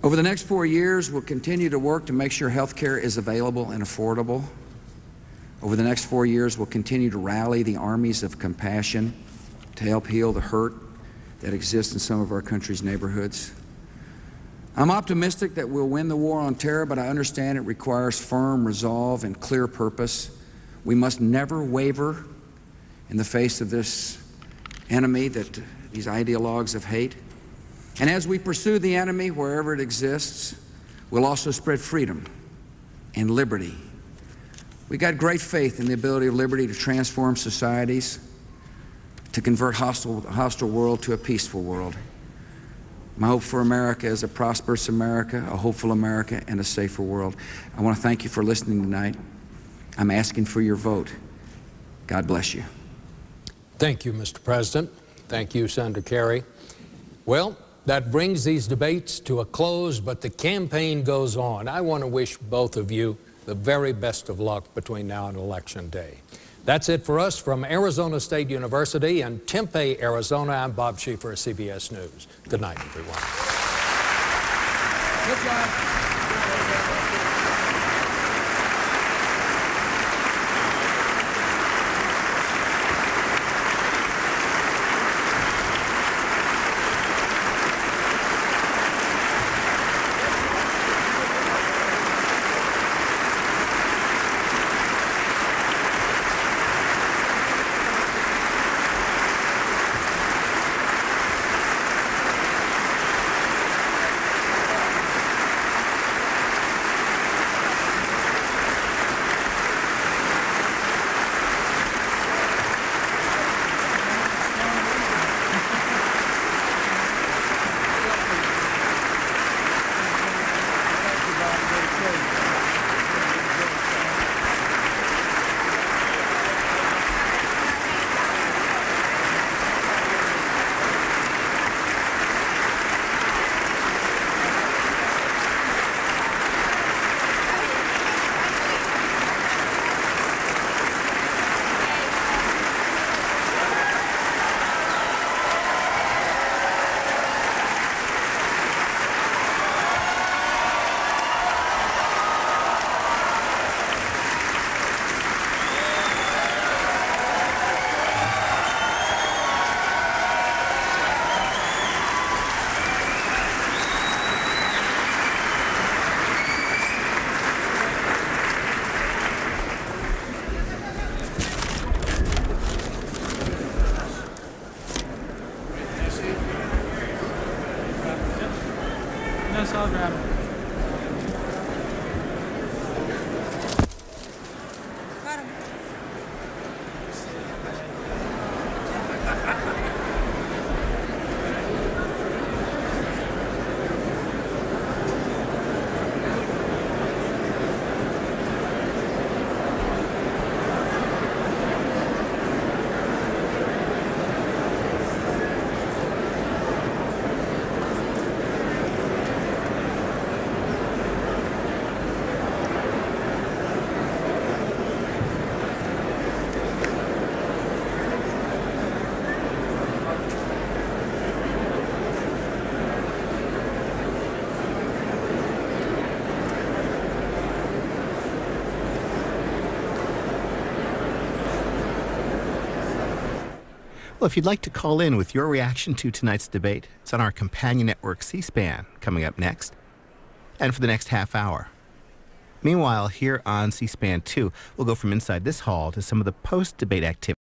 Over the next 4 years, we'll continue to work to make sure health care is available and affordable. Over the next 4 years, we'll continue to rally the armies of compassion to help heal the hurt that exists in some of our country's neighborhoods. I'm optimistic that we'll win the war on terror, but I understand it requires firm resolve and clear purpose. We must never waver in the face of this enemy, these ideologues of hate. And as we pursue the enemy wherever it exists, we'll also spread freedom and liberty. We got great faith in the ability of liberty to transform societies, to convert a hostile world to a peaceful world. My hope for America is a prosperous America, a hopeful America, and a safer world. I want to thank you for listening tonight. I'm asking for your vote. God bless you.
Thank you, Mr. President. Thank you, Senator Kerry. Well, that brings these debates to a close, but the campaign goes on. I want to wish both of you the very best of luck between now and Election Day. That's it for us from Arizona State University in Tempe, Arizona. I'm Bob Schieffer of CBS News. Good night, everyone.
Good job.
Yes, I'll grab it.
Got him.
Well, if you'd like to call in with your reaction to tonight's debate, it's on our companion network C-SPAN coming up next and for the next half hour. Meanwhile, here on C-SPAN 2, we'll go from inside this hall to some of the post-debate activity.